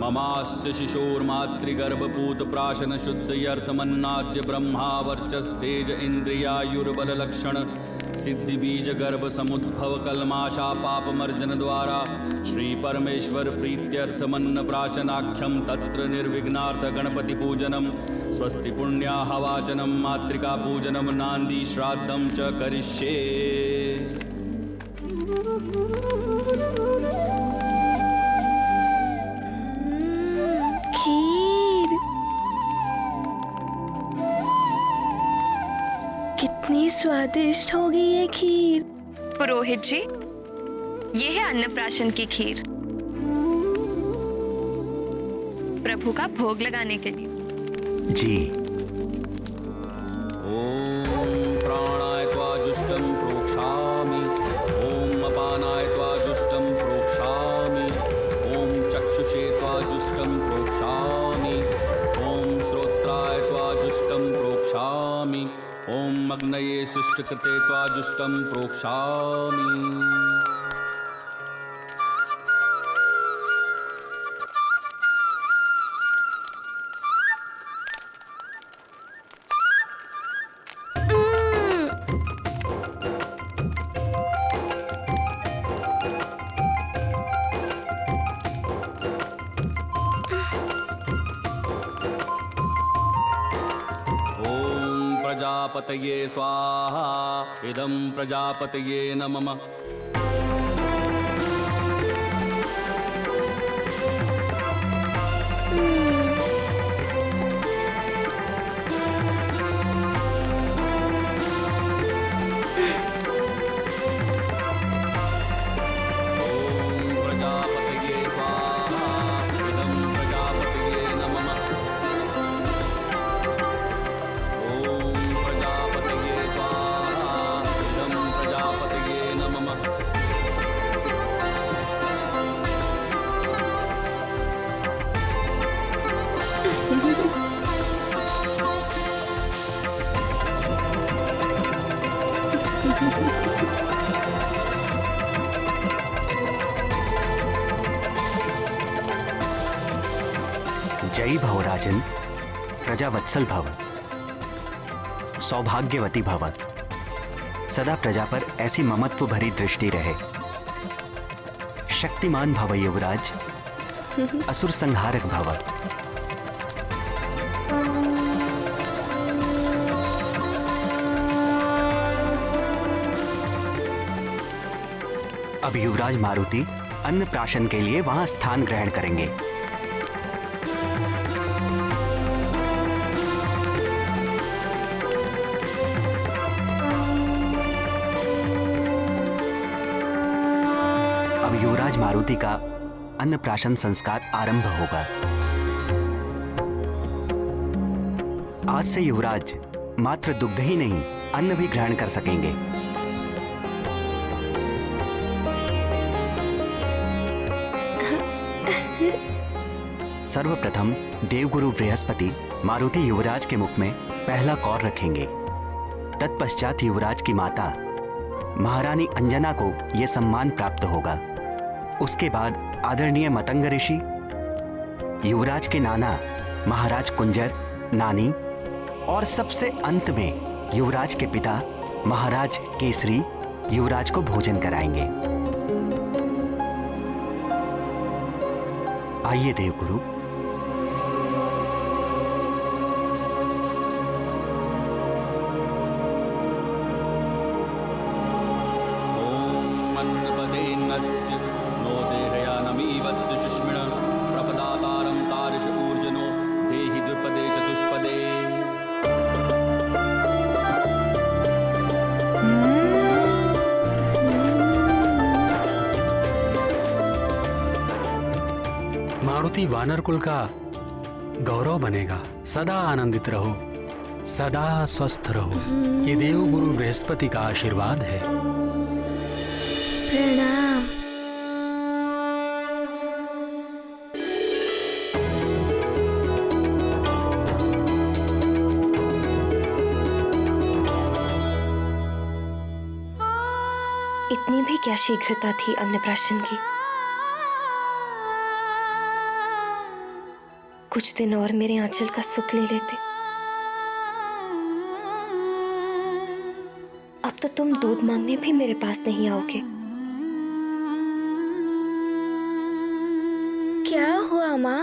ममास्य शिशोर्मातृगर्भपूतप्राशन शुद्धयर्थमन्नाद्य ब्रह्मा वर्चस्तेज इन्द्रियायुर्बललक्षण सिद्धिबीजगर्भ समुद्भव कल्माशा पापमर्जन द्वारा श्री परमेश्वर प्रीत्यर्थमन्न प्राशनाख्यम तत्र निर्विघ्नार्थ गणपति पूजनम स्वस्ति पुण्याह वाचनम मातृका पूजनम नांदी श्राद्धम च करिष्ये। खीर कितनी स्वादिष्ट होगी ये खीर। पुरोहित जी, ये है अन्नप्राशन की खीर, प्रभु का भोग लगाने के लिए। जी। ओम प्राणाय त्वा जुष्टं प्रोक्षामि, ओम अपानाय त्वा जुष्टं प्रोक्षामि, ओम चक्षुषे त्वा जुष्टं प्रोक्षामि, ओम श्रोत्राय त्वा जुष्टं प्रोक्षामि, ओम अग्नये सुष्टकृते त्वा जुष्टं प्रोक्षामि। प्रजापतये स्वाहा इदं प्रजापतये नमः। जय भव राजन, प्रजावत्सल भव, सौभाग्यवती भव, सदा प्रजा पर ऐसी ममत्व भरी दृष्टि रहे। शक्तिमान भव युवराज, असुर संहारक भव। अब युवराज मारुति अन्नप्राशन के लिए वहां स्थान ग्रहण करेंगे। अब युवराज मारुति का अन्नप्राशन संस्कार आरंभ होगा। आज से युवराज मात्र दुग्ध ही नहीं, अन्न भी ग्रहण कर सकेंगे। सर्वप्रथम देवगुरु बृहस्पति मारुति युवराज के मुख में पहला कौर रखेंगे। तत्पश्चात युवराज की माता महारानी अंजना को यह सम्मान प्राप्त होगा। उसके बाद आदरणीय मतंग ऋषि, युवराज के नाना महाराज कुंजर, नानी और सबसे अंत में युवराज के पिता महाराज केसरी युवराज को भोजन कराएंगे। आइए देवगुरु। मारुति वानर कुल का गौरव बनेगा। सदा आनंदित रहो, सदा स्वस्थ रहो। ये देवगुरु बृहस्पति का आशीर्वाद है। प्रणाम। इतनी भी क्या शीघ्रता थी अन्नप्राशन की। कुछ दिन और मेरे आंचल का सुख ले लेते। अब तो तुम दूध मांगने भी मेरे पास नहीं आओगे। क्या हुआ माँ,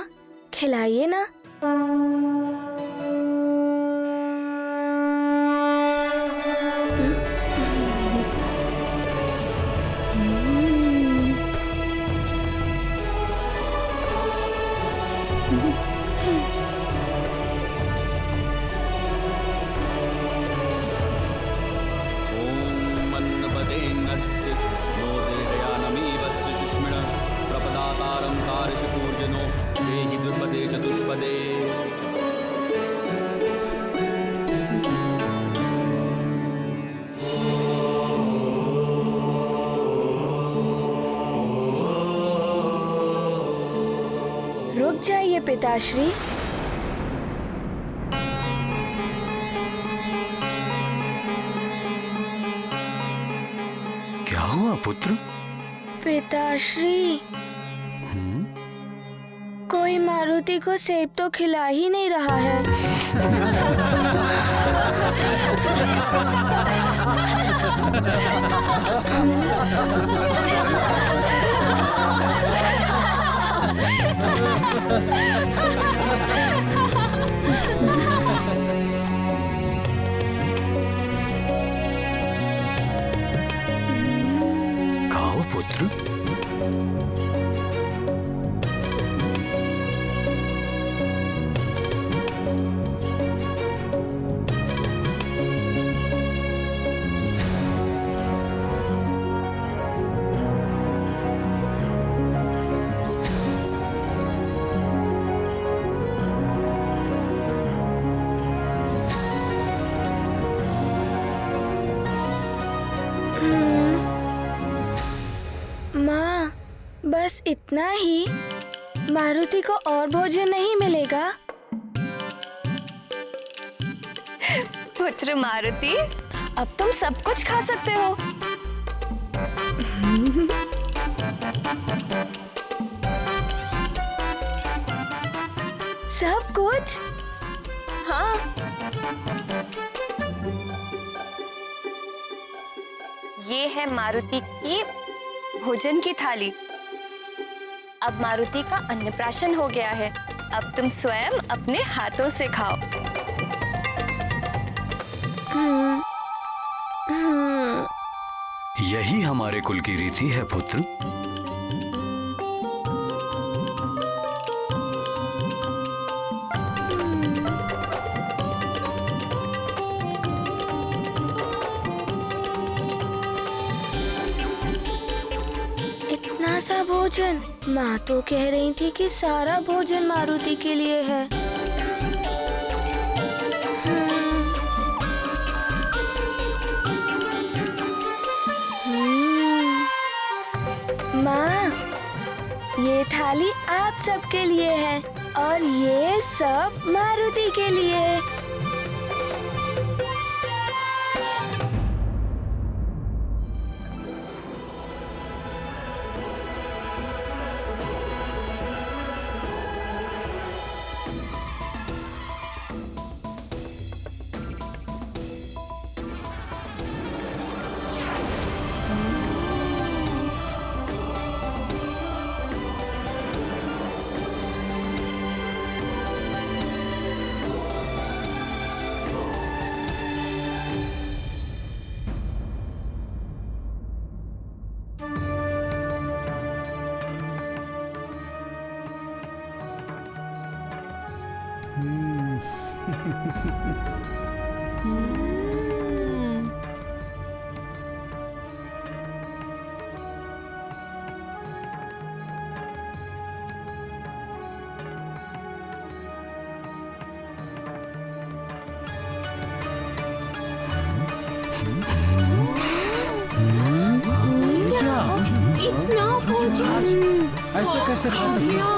खिलाइए ना। ॐ अन्नपदेन्नस्य नो देहयानमीवस्य सुष्मिण प्रपदातारं कार्यशपूर्जनो देहि द्विपदे चतुष्पदे। रुक जाइए पिताश्री। क्या हुआ पुत्र? पिताश्री, कोई मारुति को सेब तो खिला ही नहीं रहा है। खाओ पुत्र। माँ, बस इतना ही? मारुति को और भोजन नहीं मिलेगा? पुत्र मारुति, अब तुम सब कुछ खा सकते हो। सब कुछ? हाँ, ये है मारुति की भोजन की थाली। अब मारुति का अन्नप्राशन हो गया है। अब तुम स्वयं अपने हाथों से खाओ। यही हमारे कुल की रीति है पुत्र। इतना सा भोजन? माँ तो कह रही थी कि सारा भोजन मारुति के लिए है। माँ, ये थाली आप सबके लिए है और ये सब मारुति के लिए है। इतना भोजन ऐसे कैसे खा सकते हो?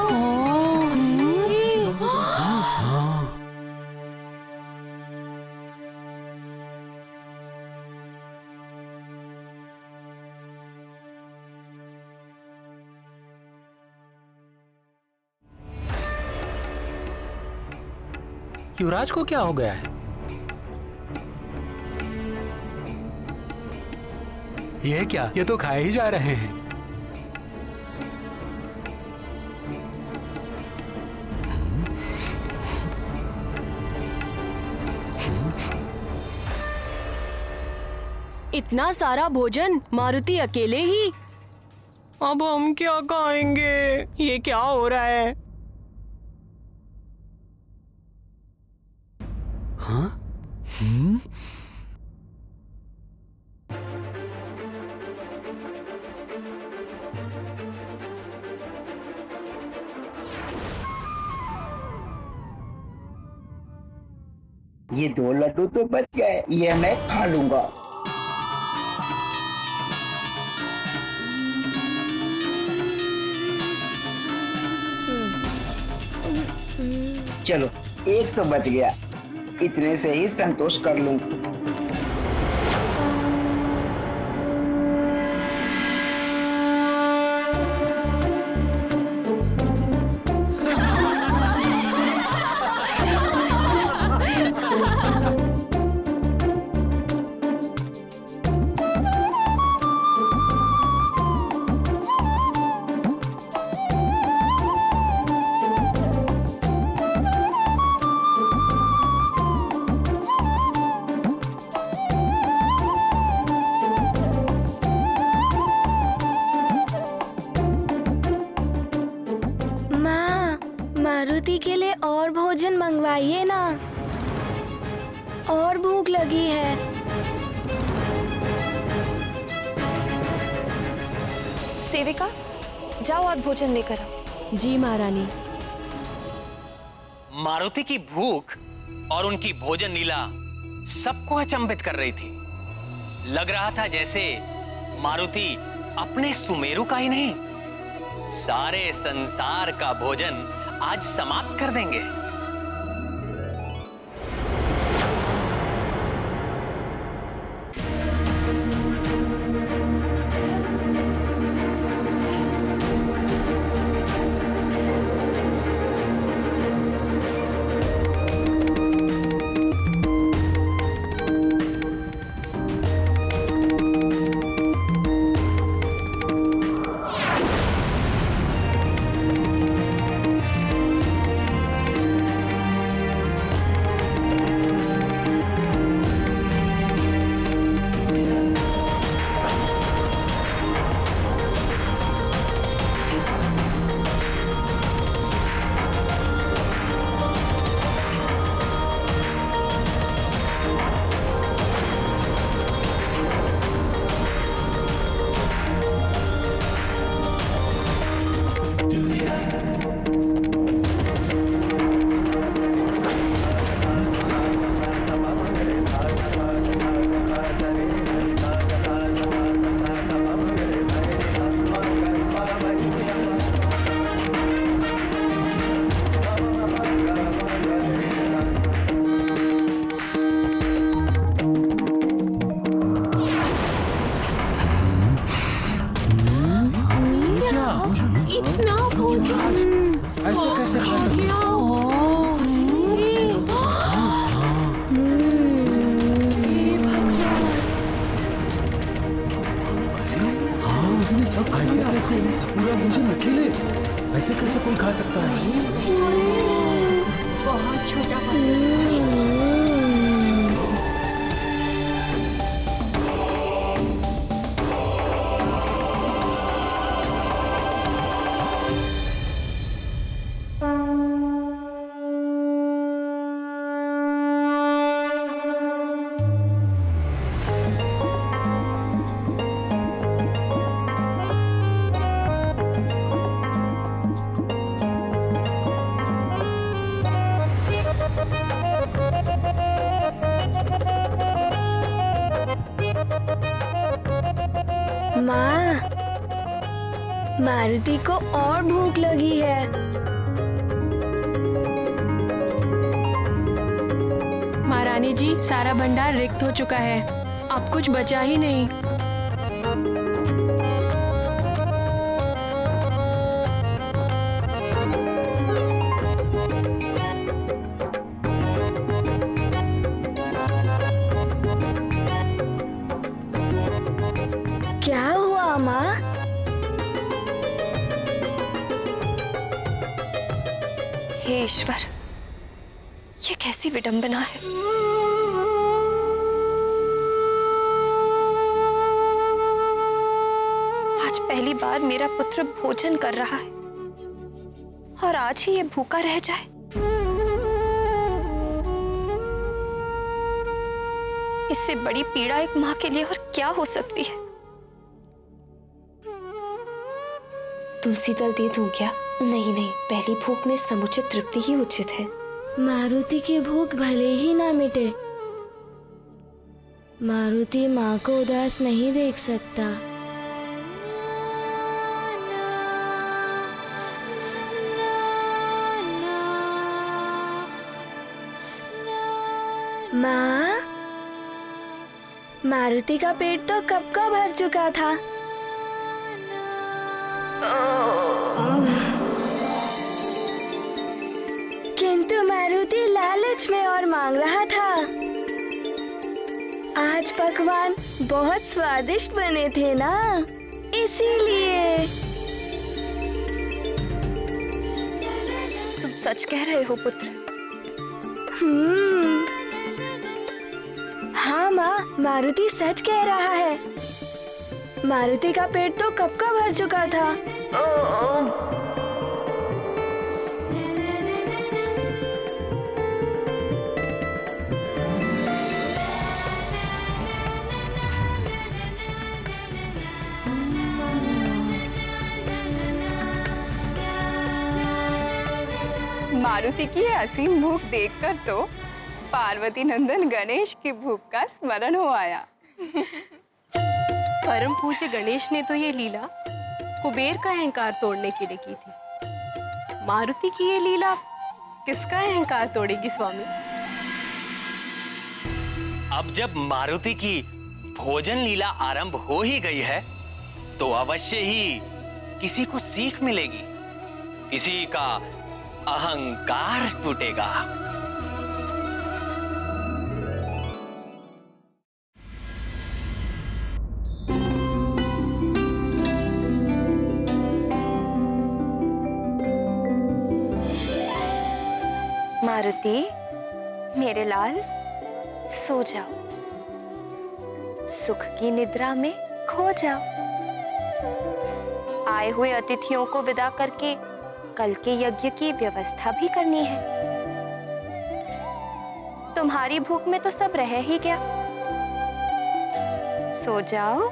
युवराज को क्या हो गया है? ये क्या? ये तो खाए ही जा रहे हैं। इतना सारा भोजन मारुति अकेले ही? अब हम क्या खाएंगे? ये क्या हो रहा है? हाँ? ये 2 लड्डू तो बच गए, ये मैं खा लूंगा। चलो, एक तो बच गया, इतने से ही संतोष कर लूं। मारुति के लिए और भोजन मंगवाइए ना, और भूख लगी है। सेविका, जाओ और भोजन लेकर आओ। जी महारानी। मारुति की भूख और उनकी भोजन लीला सबको अचंभित कर रही थी। लग रहा था जैसे मारुति अपने सुमेरु का ही नहीं, सारे संसार का भोजन आज समाप्त कर देंगे। इतना भोजन ऐसे कैसे खा सकते? ऐसे कैसे पूरा भोजन अकेले? ऐसे कैसे कोई खा सकता है? बहुत छोटा माँ, मारुति को और भूख लगी है। महारानी जी, सारा भंडार रिक्त हो चुका है, अब कुछ बचा ही नहीं। ईश्वर, ये कैसी विडंबना है। आज पहली बार मेरा पुत्र भोजन कर रहा है और आज ही ये भूखा रह जाए। इससे बड़ी पीड़ा एक मां के लिए और क्या हो सकती है। तुलसी दल दे दूं क्या? नहीं नहीं, पहली भूख में समुचित तृप्ति ही उचित है। मारुति की भूख भले ही ना मिटे, मारुति माँ को उदास नहीं देख सकता। माँ, मारुति का पेट तो कब का भर चुका था। किंतु मारुति लालच में और मांग रहा था। आज पकवान बहुत स्वादिष्ट बने थे ना, इसीलिए। तुम सच कह रहे हो पुत्र? हाँ माँ, मारुति सच कह रहा है। मारुति का पेट तो कब का भर चुका था। मारुति की ये असीम भूख देखकर तो पार्वती नंदन गणेश की भूख का स्मरण हो आया। परम पूज्य गणेश ने तो ये लीला कुबेर का अहंकार तोड़ने के लिए की थी। मारुति की ये लीला किसका अहंकार तोड़ेगी स्वामी? अब जब मारुति की भोजन लीला आरंभ हो ही गई है तो अवश्य ही किसी को सीख मिलेगी, किसी का अहंकार टूटेगा। मारुति, मेरे लाल, सो जाओ, सुख की निद्रा में खो जाओ। आए हुए अतिथियों को विदा करके कल के यज्ञ की व्यवस्था भी करनी है। तुम्हारी भूख में तो सब रह ही गया। सो जाओ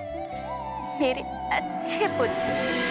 मेरे अच्छे पुत्र।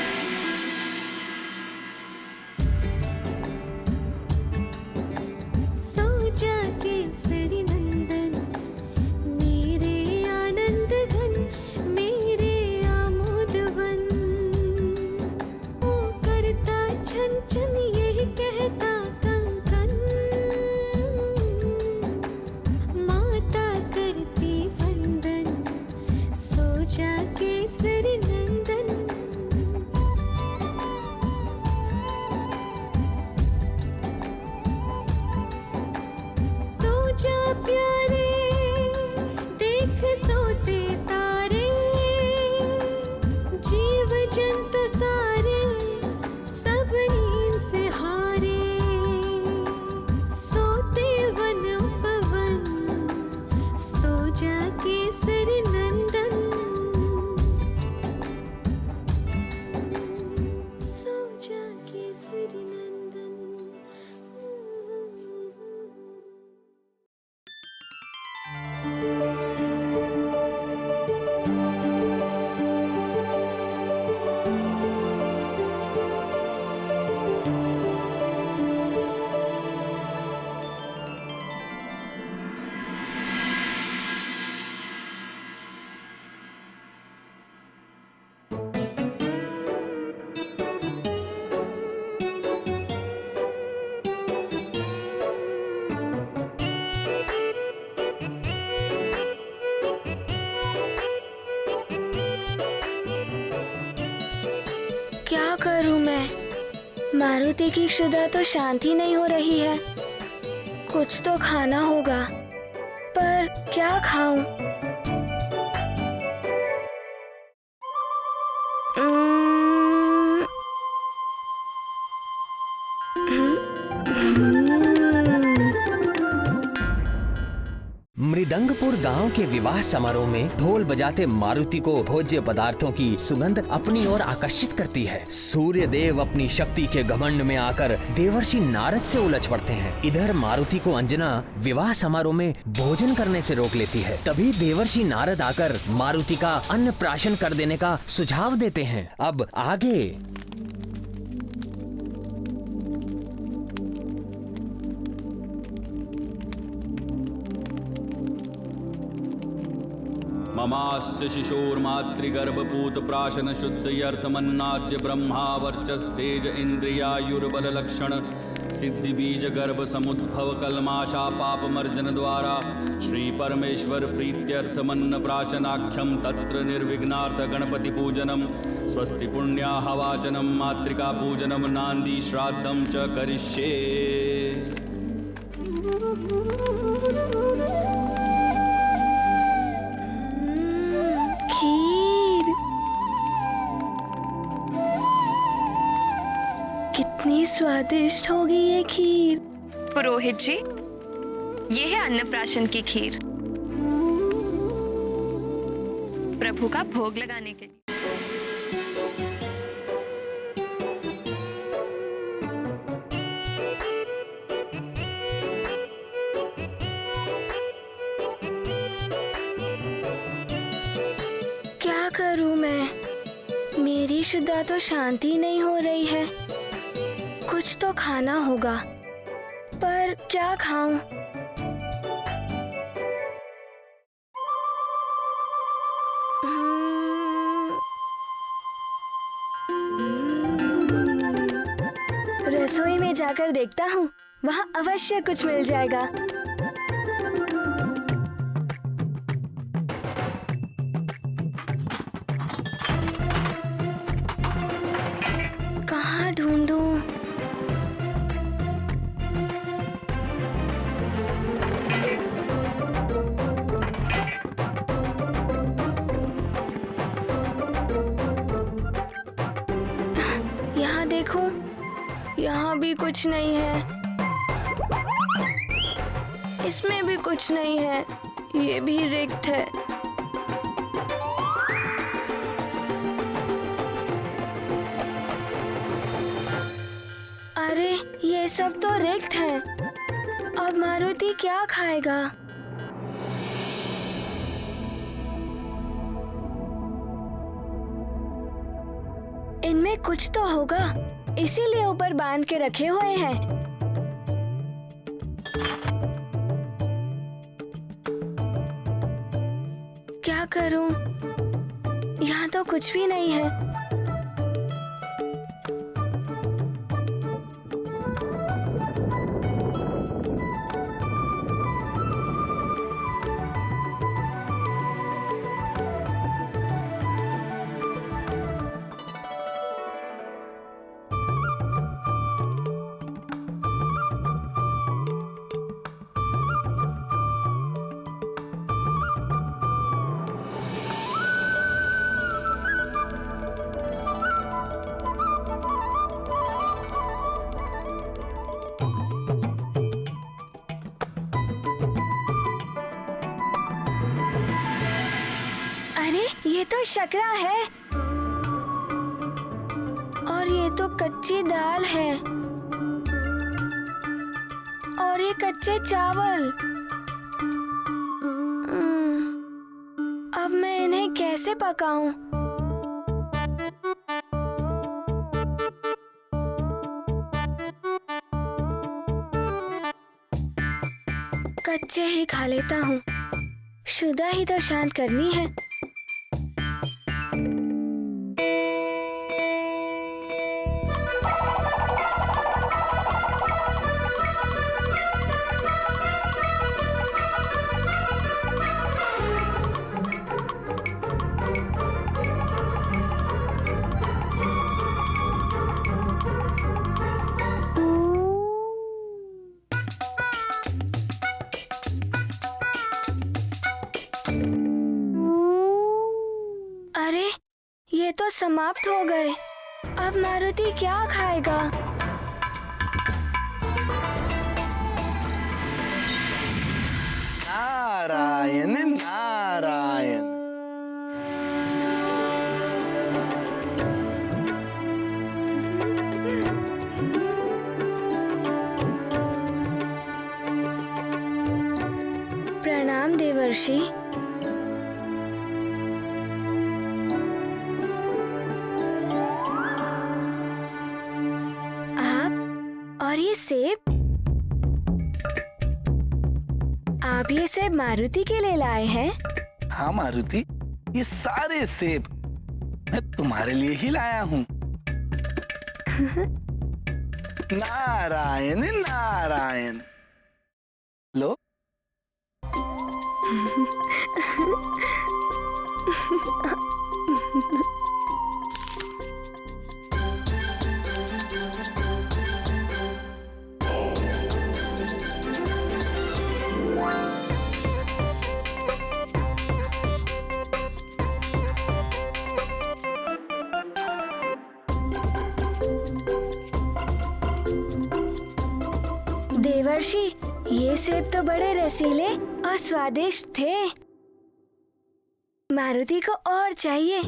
क्या करूं मैं? मारुति की क्षुधा तो शांत ही नहीं हो रही है। कुछ तो खाना होगा, पर क्या खाऊं? मधुरपुर गांव के विवाह समारोह में ढोल बजाते मारुति को भोज्य पदार्थों की सुगंध अपनी ओर आकर्षित करती है। सूर्य देव अपनी शक्ति के घमंड में आकर देवर्षि नारद से उलझ पड़ते हैं। इधर मारुति को अंजना विवाह समारोह में भोजन करने से रोक लेती है। तभी देवर्षि नारद आकर मारुति का अन्न प्राशन कर देने का सुझाव देते हैं। अब आगे ममास्य शिशोर्मातृगर्भपूत प्राशन शुद्धयर्थमन्नाद्य ब्रह्मा वर्चस्तेज इंद्रियायुर्बल लक्षण सिद्धि बीज गर्भ समुद्भव कलमाशा पाप मर्जन द्वारा श्री परमेश्वर प्रीत्यर्थमन्न प्राशनाख्यम तत्र निर्विघ्नार्थ गणपति पूजनम स्वस्ति पुण्याह वाचनम मातृका पूजनम नांदी श्राद्धम च करिष्ये। खीर कितनी स्वादिष्ट होगी ये खीर। पुरोहित जी, ये है अन्नप्राशन की खीर, प्रभु का भोग लगाने के लिए। क्या करूं मैं? मेरी शुदा तो शांति नहीं हो रही है। कुछ तो खाना होगा, पर क्या खाऊं? रसोई में जाकर देखता हूँ, वहाँ अवश्य कुछ मिल जाएगा। कहाँ ढूंढूं? यहाँ देखूं, यहाँ भी कुछ नहीं है, इसमें भी कुछ नहीं है, ये भी रिक्त है। अरे ये सब तो रिक्त है, अब मारुति क्या खाएगा? इनमें कुछ तो होगा, इसीलिए ऊपर बांध के रखे हुए हैं। क्या करूं? यहाँ तो कुछ भी नहीं है। ये तो शकरा है और ये तो कच्ची दाल है और ये कच्चे चावल। अब मैं इन्हें कैसे पकाऊं? कच्चे ही खा लेता हूँ, शुदा ही तो शांत करनी है। अरे ये तो समाप्त हो गए। अब मारुति क्या खाएगा? नारायण नारायण। प्रणाम देवर्षि। आप और ये सेब, आप ये सेब मारुति के लिए लाए हैं? हाँ मारुति, ये सारे सेब मैं तुम्हारे लिए ही लाया हूँ। नारायण नारायण। लो। देवर्षि, ये सेब तो बड़े रसीले और स्वादिष्ट थे। मारुति को और चाहिए।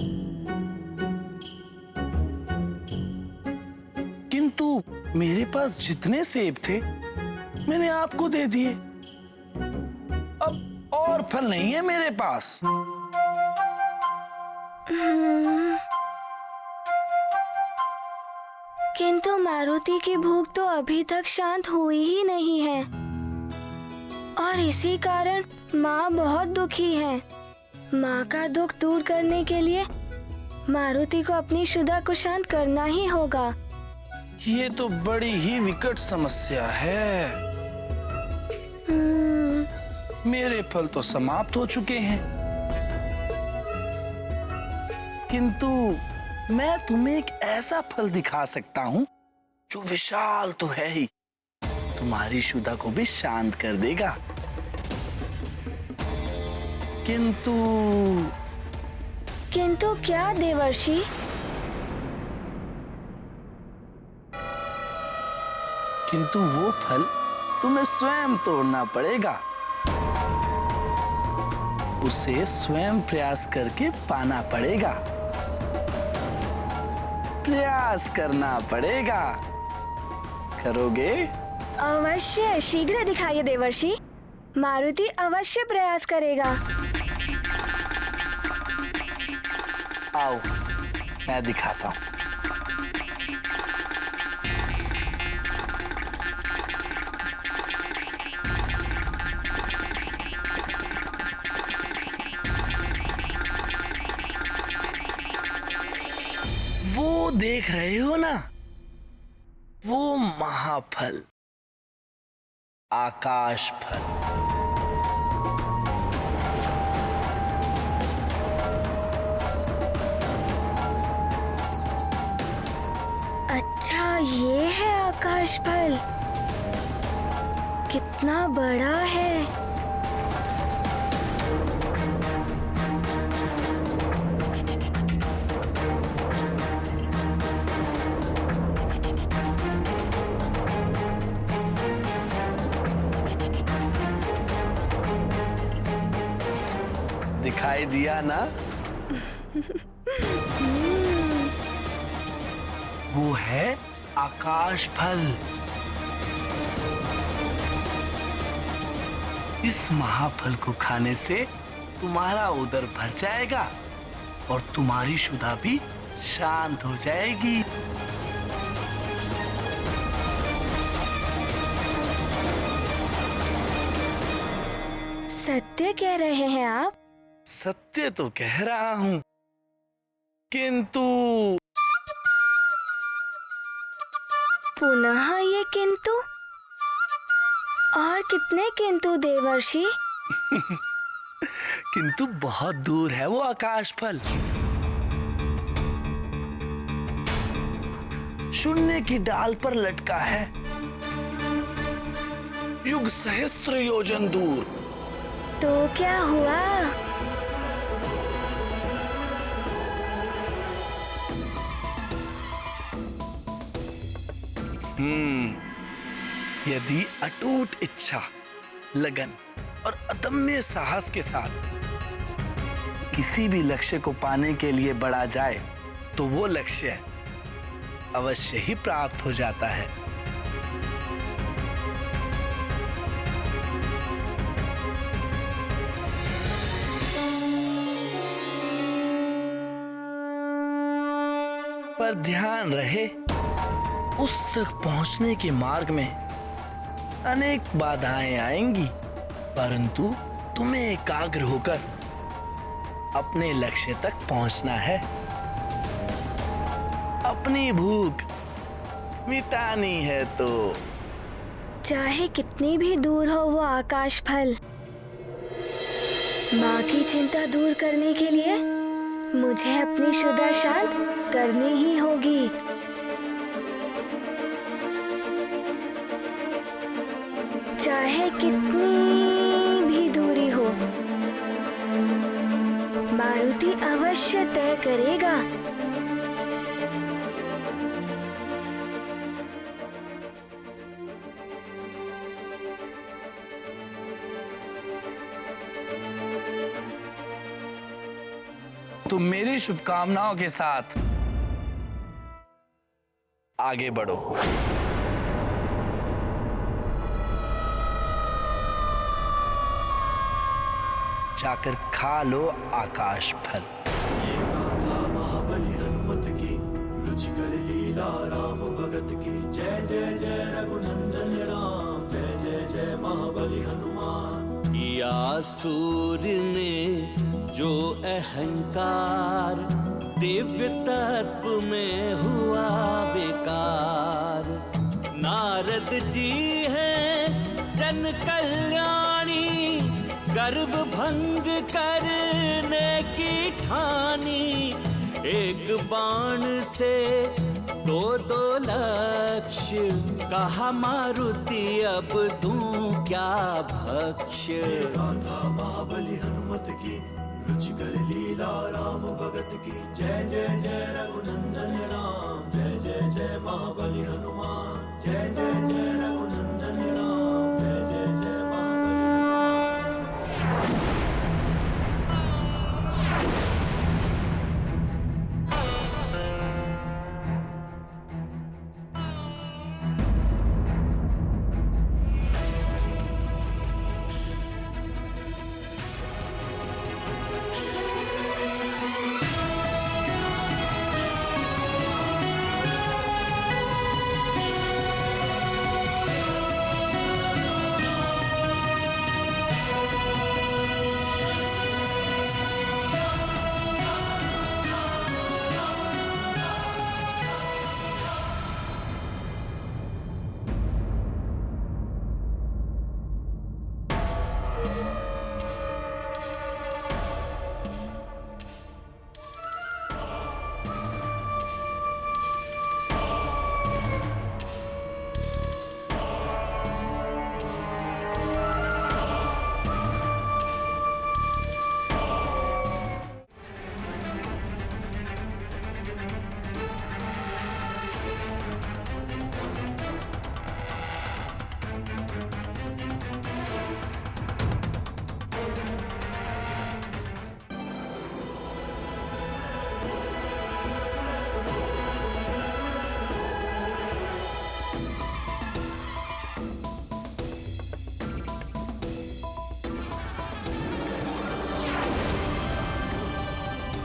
किंतु मेरे पास जितने सेब थे मैंने आपको दे दिए। अब और फल नहीं है मेरे पास। किंतु मारुति की भूख तो अभी तक शांत हुई ही नहीं है और इसी कारण माँ बहुत दुखी है। माँ का दुख दूर करने के लिए मारुति को अपनी शुदा को शांत करना ही होगा। ये तो बड़ी ही विकट समस्या है। मेरे फल तो समाप्त हो चुके हैं, किंतु मैं तुम्हें एक ऐसा फल दिखा सकता हूँ जो विशाल तो है ही, तुम्हारी शुदा को भी शांत कर देगा। किंतु क्या देवर्षि? किंतु वो फल तुम्हें स्वयं तोड़ना पड़ेगा, उसे स्वयं प्रयास करके पाना पड़ेगा, प्रयास करना पड़ेगा। करोगे? अवश्य, शीघ्र दिखाइए देवर्षि। मारुति अवश्य प्रयास करेगा। आओ, मैं दिखाता हूँ। वो देख रहे हो ना, वो महाफल, आकाश फल। अच्छा, ये है आकाश फल। कितना बड़ा है। दिखाई दिया ना? वो है आकाश फल। इस महाफल को खाने से तुम्हारा उदर भर जाएगा और तुम्हारी शुदा भी शांत हो जाएगी। सत्य कह रहे हैं आप? सत्य तो कह रहा हूं, किंतु पुनः ये किंतु? और कितने किंतु देवर्षि? किंतु बहुत दूर है वो आकाश फल। शून्य की डाल पर लटका है, युग सहस्त्र योजन दूर। तो क्या हुआ? यदि अटूट इच्छा, लगन और अदम्य साहस के साथ किसी भी लक्ष्य को पाने के लिए बढ़ा जाए तो वो लक्ष्य अवश्य ही प्राप्त हो जाता है। पर ध्यान रहे, उस तक पहुंचने के मार्ग में अनेक बाधाएं आएंगी, परंतु तुम्हें एकाग्र होकर अपने लक्ष्य तक पहुंचना है। अपनी भूख मिटानी है तो चाहे कितनी भी दूर हो वो आकाश फल, माँ की चिंता दूर करने के लिए मुझे अपनी शुदा शांत करनी ही होगी। चाहे कितनी भी दूरी हो, मारुति अवश्य तय करेगा। तुम मेरी शुभकामनाओं के साथ आगे बढ़ो। जाकर खा लो आकाश फल। महाबली हनुमत की रुचिकर लीला राम भगत की। जय जय जय रघुनंदन राम, जय जय जय महाबली हनुमान। किया सूर्य ने जो अहंकार, दिव्य तत्व में हुआ बेकार। नारद जी हैं जन कल्याणी, गर्व भंग करने की ठानी। एक बाण से दो दो लक्ष्य, कहा मारुति अब दूं क्या भक्ष्य। गाथा महाबली हनुमत की रुचिकर लीला राम भगत की। जय जय जय रघुनंदन राम, जय जय जय महाबली हनुमान। जय जय जय रघुनंदन राम, जय जय जय महाबली।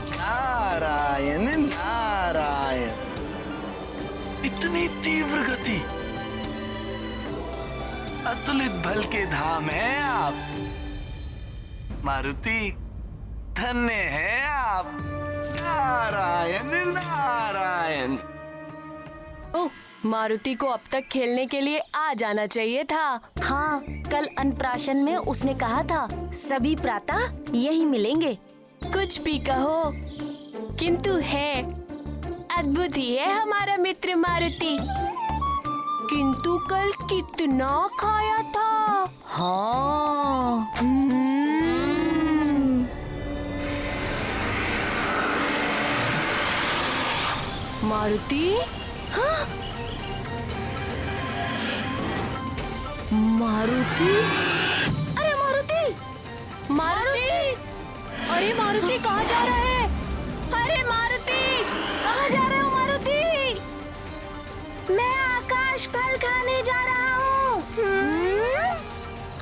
नारायण नारायण, इतनी तीव्र गति, अतुलित बल के धाम है आप मारुति, धन्य है आप। नारायण नारायण। ओह, मारुति को अब तक खेलने के लिए आ जाना चाहिए था। हाँ, कल अन्नप्राशन में उसने कहा था सभी प्रातः यही मिलेंगे। कुछ भी कहो, किंतु है अद्भुत ही है हमारा मित्र मारुति। किंतु कल कितना खाया था। हाँ। मारुति, हाँ? मारुति, अरे मारुति, मारुति! अरे मारुति कहाँ जा रहा है? अरे मारुति कहाँ जा रहे हो मारुति? मैं आकाश फल खाने जा रहा हूँ।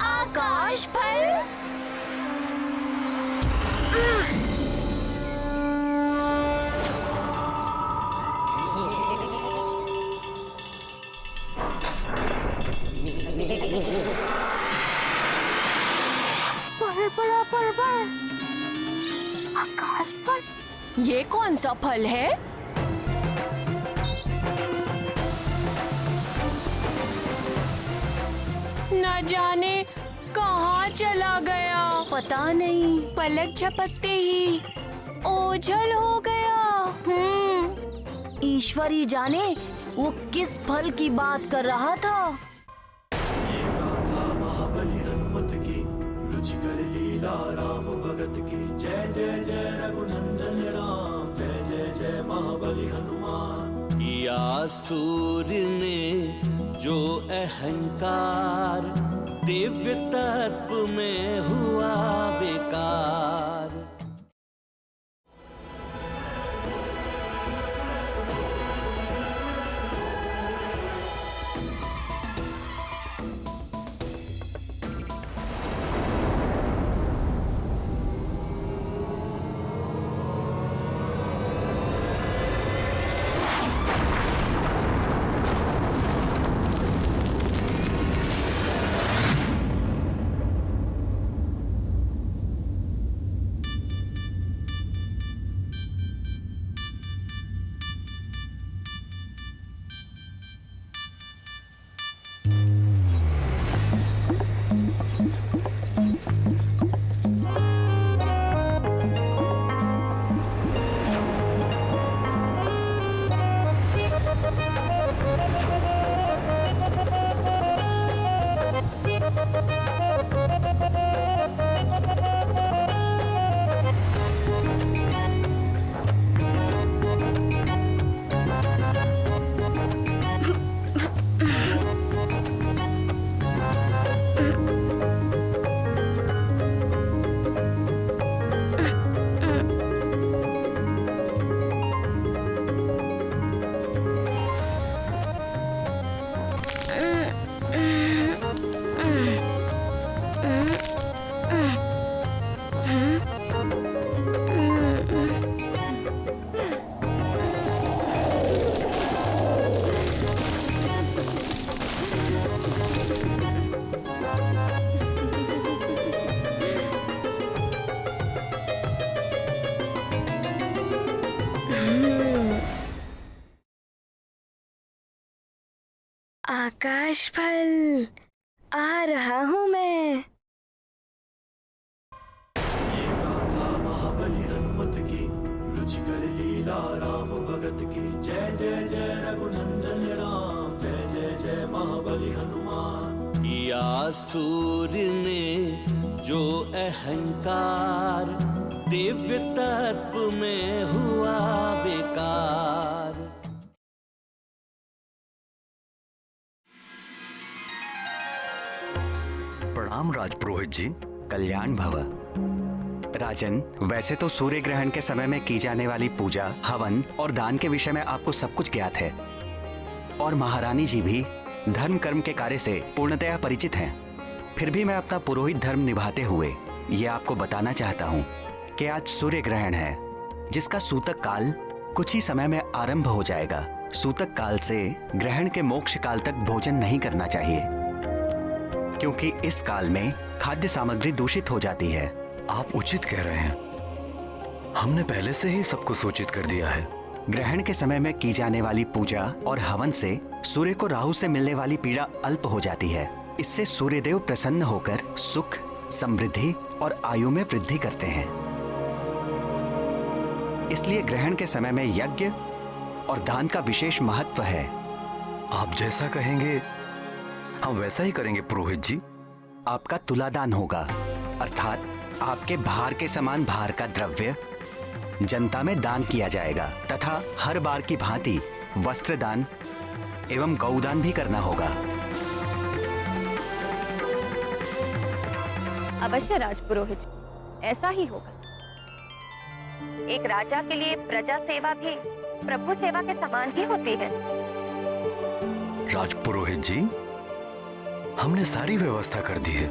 आकाश फल? आकाश फल? ये कौन सा फल है? न जाने कहाँ चला गया। पता नहीं। पलक झपकते ही ओझल हो गया। ईश्वर ही जाने वो किस फल की बात कर रहा था। महाबली हनुमत की रुचिकर लीला राम भगत की जय जय जय रघुनंदन राम जय जय जय महाबली हनुमान। किया सूर्य ने जो अहंकार दिव्य तत्व में हुआ बेकार। आकाश फल आ रहा हूँ मैं। ये गाथा महाबली हनुमत की रुचिकर लीला राम भगत की जय जय जय रघुनंदन राम जय जय जय महाबली हनुमान। किया सूर्य ने जो अहंकार दिव्य तत्व में हुआ बेकार। प्रणाम राजपुरोहित जी। कल्याण भव। राजन, वैसे तो सूर्य ग्रहण के समय में की जाने वाली पूजा, हवन और दान के विषय में आपको सब कुछ ज्ञात है और महारानी जी भी धर्म कर्म के कार्य से पूर्णतया परिचित हैं। फिर भी मैं अपना पुरोहित धर्म निभाते हुए ये आपको बताना चाहता हूँ कि आज सूर्य ग्रहण है, जिसका सूतक काल कुछ ही समय में आरंभ हो जाएगा। सूतक काल से ग्रहण के मोक्ष काल तक भोजन नहीं करना चाहिए, क्योंकि इस काल में खाद्य सामग्री दूषित हो जाती है। आप उचित कह रहे हैं। हमने पहले से ही सबको सूचित कर दिया है। ग्रहण के समय में की जाने वाली पूजा और हवन से सूर्य को राहु से मिलने वाली पीड़ा अल्प हो जाती है। इससे सूर्यदेव प्रसन्न होकर सुख, समृद्धि और आयु में वृद्धि करते हैं। इसलिए ग्रहण के समय में यज्ञ और दान का विशेष महत्व है। आप जैसा कहेंगे हम वैसा ही करेंगे पुरोहित जी। आपका तुलादान होगा, अर्थात आपके भार के समान भार का द्रव्य जनता में दान किया जाएगा तथा हर बार की भांति वस्त्र दान एवं गौदान भी करना होगा। अवश्य राजपुरोहित। ऐसा ही होगा। एक राजा के लिए प्रजा सेवा भी प्रभु सेवा के समान ही होती है। राजपुरोहित जी, हमने सारी व्यवस्था कर दी है।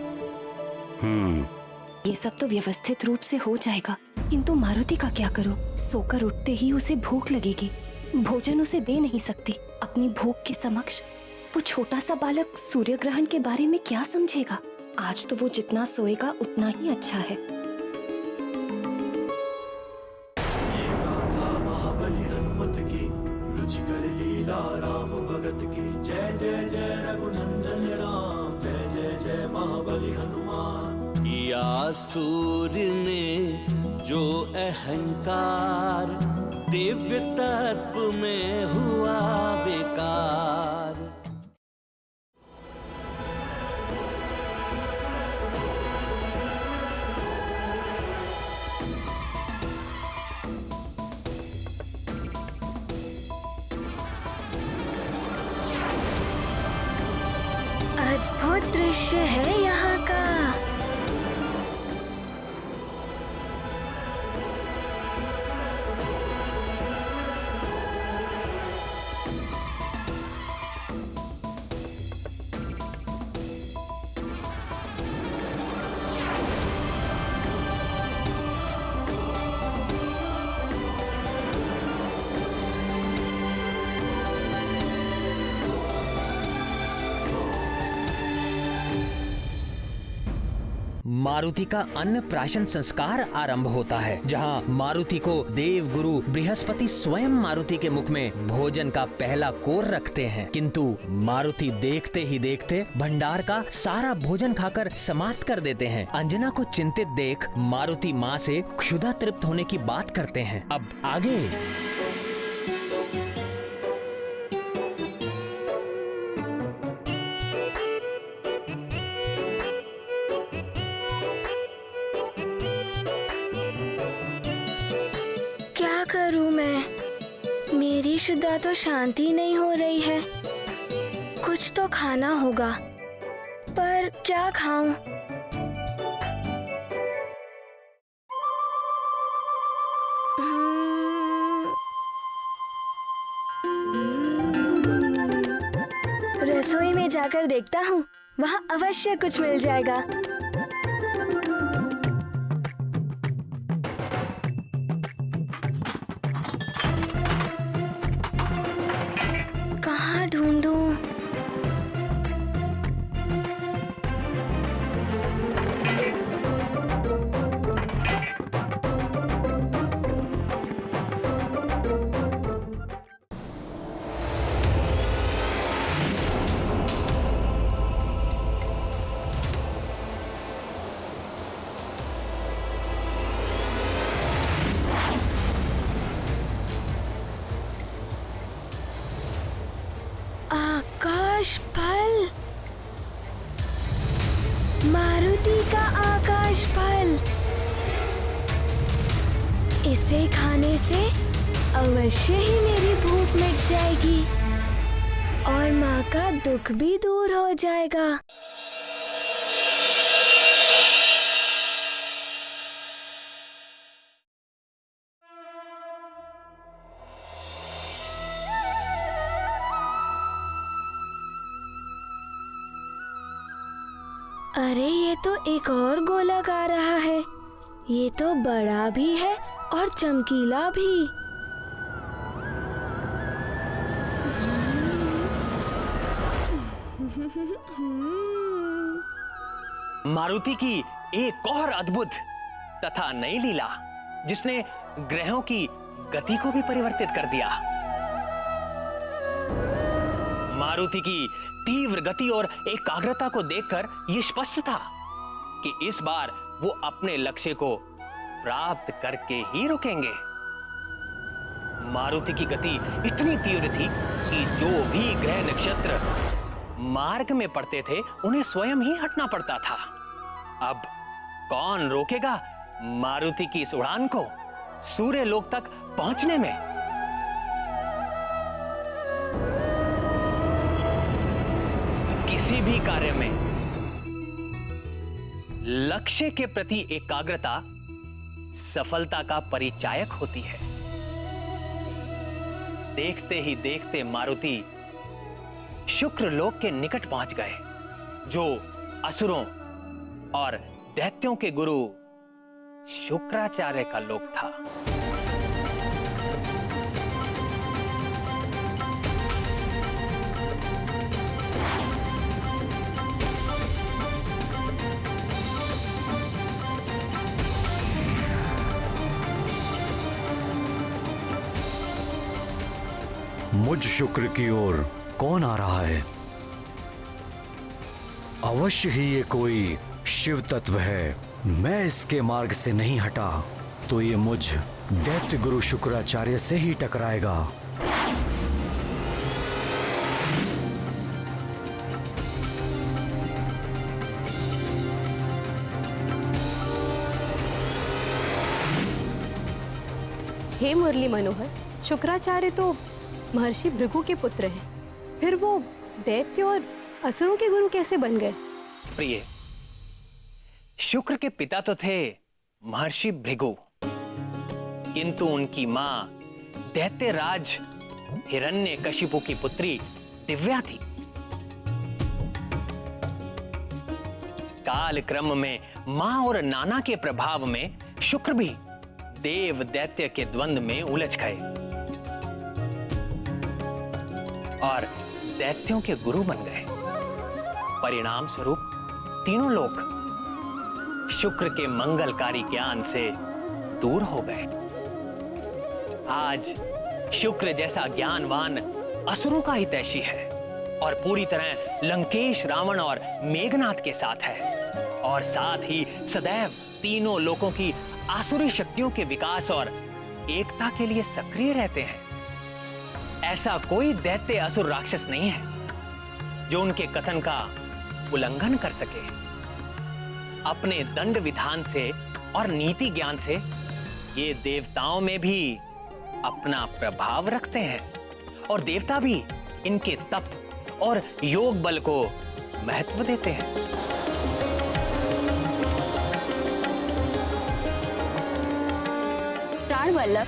ये सब तो व्यवस्थित रूप से हो जाएगा, किंतु मारुति का क्या करूं? सोकर उठते ही उसे भूख लगेगी, भोजन उसे दे नहीं सकती। अपनी भूख के समक्ष वो छोटा सा बालक सूर्य ग्रहण के बारे में क्या समझेगा? आज तो वो जितना सोएगा उतना ही अच्छा है। ये गाथा महाबली हनुमत की, रुचिकर लीला राम भगत की। जय जय जय रघुनंदन राम, जय जय जय महाबली हनुमान। किया सूर्य ने जो अहंकार, दिव्य तत्व में हुआ विकार। अद्भुत दृश्य है यहाँ का। मारुति का अन्नप्राशन संस्कार आरंभ होता है, जहां मारुति को देव गुरु बृहस्पति स्वयं मारुति के मुख में भोजन का पहला कोर रखते हैं। किंतु मारुति देखते ही देखते भंडार का सारा भोजन खाकर समाप्त कर देते हैं। अंजना को चिंतित देख मारुति माँ से क्षुधा तृप्त होने की बात करते हैं। अब आगे क्या करूं मैं? मेरी शुदा तो शांति नहीं हो रही है। कुछ तो खाना होगा, पर क्या खाऊं? रसोई में जाकर देखता हूँ, वहाँ अवश्य कुछ मिल जाएगा। कहाँ ढूंढूं? आकाश फल, मारुति का आकाश फल। इसे खाने से अवश्य ही मेरी भूख मिट जाएगी और माँ का दुख भी दूर हो जाएगा। अरे ये तो एक और गोलक आ रहा है। ये तो बड़ा भी है और चमकीला भी। मारुति की एक और अद्भुत तथा नई लीला, जिसने ग्रहों की गति को भी परिवर्तित कर दिया। मारुति की तीव्र गति और एकाग्रता को देखकर यह स्पष्ट था कि इस बार वो अपने लक्ष्य को प्राप्त करके ही रुकेंगे। मारुति की गति इतनी तीव्र थी कि जो भी ग्रह नक्षत्र मार्ग में पड़ते थे उन्हें स्वयं ही हटना पड़ता था। अब कौन रोकेगा मारुति की इस उड़ान को सूर्य लोक तक पहुंचने में? किसी भी कार्य में लक्ष्य के प्रति एकाग्रता सफलता का परिचायक होती है। देखते ही देखते मारुति शुक्र लोक के निकट पहुंच गए, जो असुरों और दैत्यों के गुरु शुक्राचार्य का लोक था। मुझ शुक्र की ओर कौन आ रहा है? अवश्य ही ये कोई शिव तत्व है। मैं इसके मार्ग से नहीं हटा तो ये मुझ दैत्य गुरु शुक्राचार्य से ही टकराएगा। हे मुरली मनोहर, शुक्राचार्य तो महर्षि भृगु के पुत्र हैं, फिर वो दैत्य और असुरों के गुरु कैसे बन गए? प्रिय, शुक्र के पिता तो थे महर्षि भृगु, किंतु उनकी मां दैत्यराज हिरण्यकशिपु की पुत्री दिव्या थी। काल क्रम में मां और नाना के प्रभाव में शुक्र भी देव दैत्य के द्वंद्व में उलझ गए और दैत्यों के गुरु बन गए। परिणाम स्वरूप तीनों लोग शुक्र के मंगलकारी ज्ञान से दूर हो गए। आज शुक्र जैसा ज्ञानवान असुरों का हितैषी है और पूरी तरह लंकेश, रावण और मेघनाथ के साथ है, और साथ ही सदैव तीनों लोगों की आसुरी शक्तियों के विकास और एकता के लिए सक्रिय रहते हैं। ऐसा कोई दैत्य असुर राक्षस नहीं है जो उनके कथन का उल्लंघन कर सके। अपने दंड विधान से और नीति ज्ञान से ये देवताओं में भी अपना प्रभाव रखते हैं, और देवता भी इनके तप और योग बल को महत्व देते हैं। प्राणवल्लभ,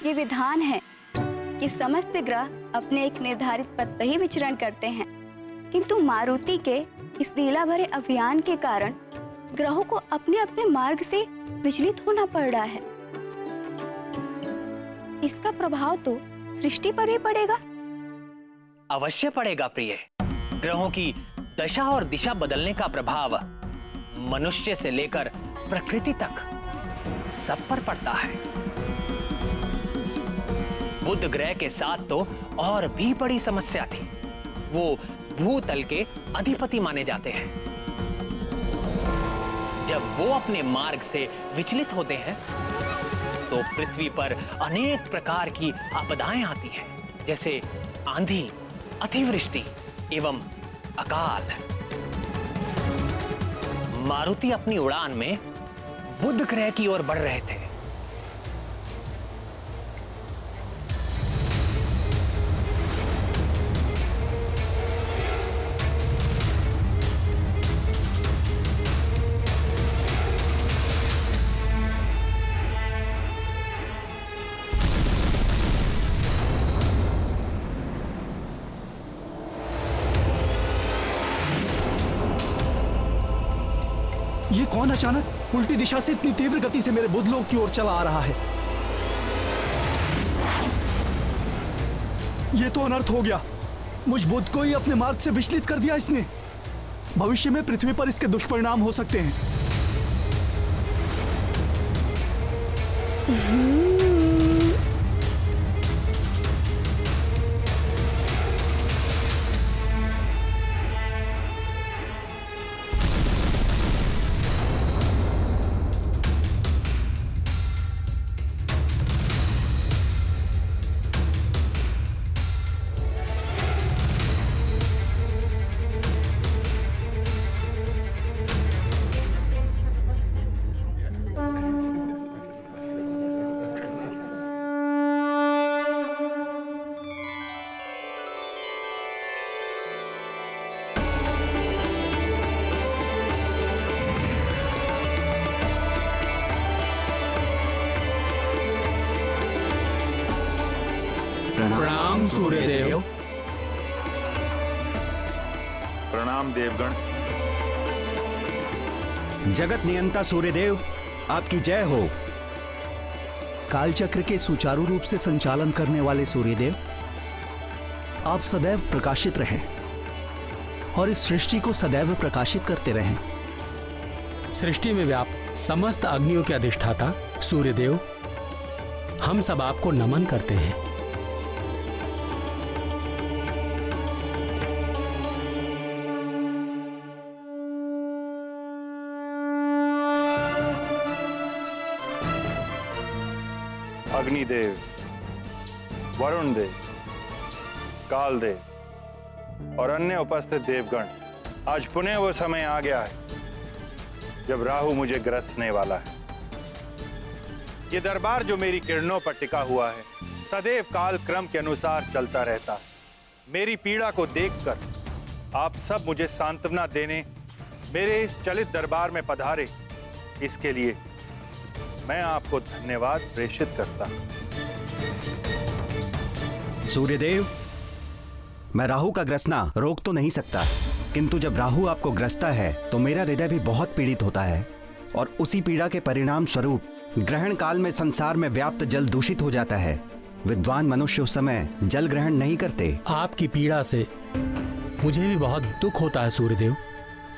ये विधान है कि समस्त ग्रह अपने एक निर्धारित पथ पर ही विचरण करते हैं, किंतु मारुति के इस लीला भरे अभियान के कारण ग्रहों को अपने अपने मार्ग से विचलित होना पड़ रहा है। इसका प्रभाव तो सृष्टि पर भी पड़ेगा। अवश्य पड़ेगा प्रिय। ग्रहों की दशा और दिशा बदलने का प्रभाव मनुष्य से लेकर प्रकृति तक सब पर पड़ता है। बुध ग्रह के साथ तो और भी बड़ी समस्या थी। वो भूतल के अधिपति माने जाते हैं। जब वो अपने मार्ग से विचलित होते हैं तो पृथ्वी पर अनेक प्रकार की आपदाएं आती हैं, जैसे आंधी, अतिवृष्टि एवं अकाल। मारुति अपनी उड़ान में बुध ग्रह की ओर बढ़ रहे थे। ये कौन अचानक उल्टी दिशा से इतनी तीव्र गति से मेरे बुध लोक की ओर चला आ रहा है? ये तो अनर्थ हो गया। मुझ बुध को ही अपने मार्ग से विचलित कर दिया इसने। भविष्य में पृथ्वी पर इसके दुष्परिणाम हो सकते हैं। प्रणाम सूर्यदेव। प्रणाम देवगण। जगत नियंता सूर्यदेव, आपकी जय हो। कालचक्र के सुचारू रूप से संचालन करने वाले सूर्यदेव, आप सदैव प्रकाशित रहें और इस सृष्टि को सदैव प्रकाशित करते रहें। सृष्टि में व्याप्त समस्त अग्नियों के अधिष्ठाता सूर्यदेव, हम सब आपको नमन करते हैं। अग्निदेव, वरुण देव, काल देव और अन्य उपस्थित देवगण, आज पुनः वो समय आ गया है जब राहु मुझे ग्रसने वाला है। ये दरबार जो मेरी किरणों पर टिका हुआ है, सदैव काल क्रम के अनुसार चलता रहता है। मेरी पीड़ा को देखकर आप सब मुझे सांत्वना देने मेरे इस चलित दरबार में पधारे, इसके लिए मैं आपको धन्यवाद प्रेषित करता हूं। सूर्यदेव, मैं राहु का ग्रसना रोक तो नहीं सकता, किंतु जब राहु आपको ग्रसता है तो मेरा हृदय भी बहुत पीड़ित होता है और उसी पीड़ा के परिणाम स्वरूप ग्रहण काल में संसार में व्याप्त जल दूषित हो जाता है। विद्वान मनुष्य उस समय जल ग्रहण नहीं करते। आपकी पीड़ा से मुझे भी बहुत दुख होता है सूर्यदेव,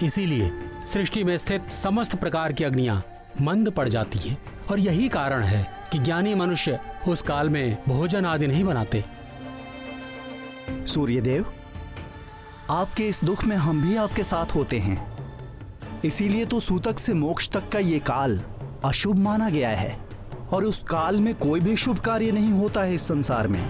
इसीलिए सृष्टि में स्थित समस्त प्रकार की अग्नियां मंद पड़ जाती हैं और यही कारण है कि ज्ञानी मनुष्य उस काल में भोजन आदि नहीं बनाते। सूर्यदेव, आपके इस दुख में हम भी आपके साथ होते हैं, इसीलिए तो सूतक से मोक्ष तक का ये काल अशुभ माना गया है और उस काल में कोई भी शुभ कार्य नहीं होता है इस संसार में।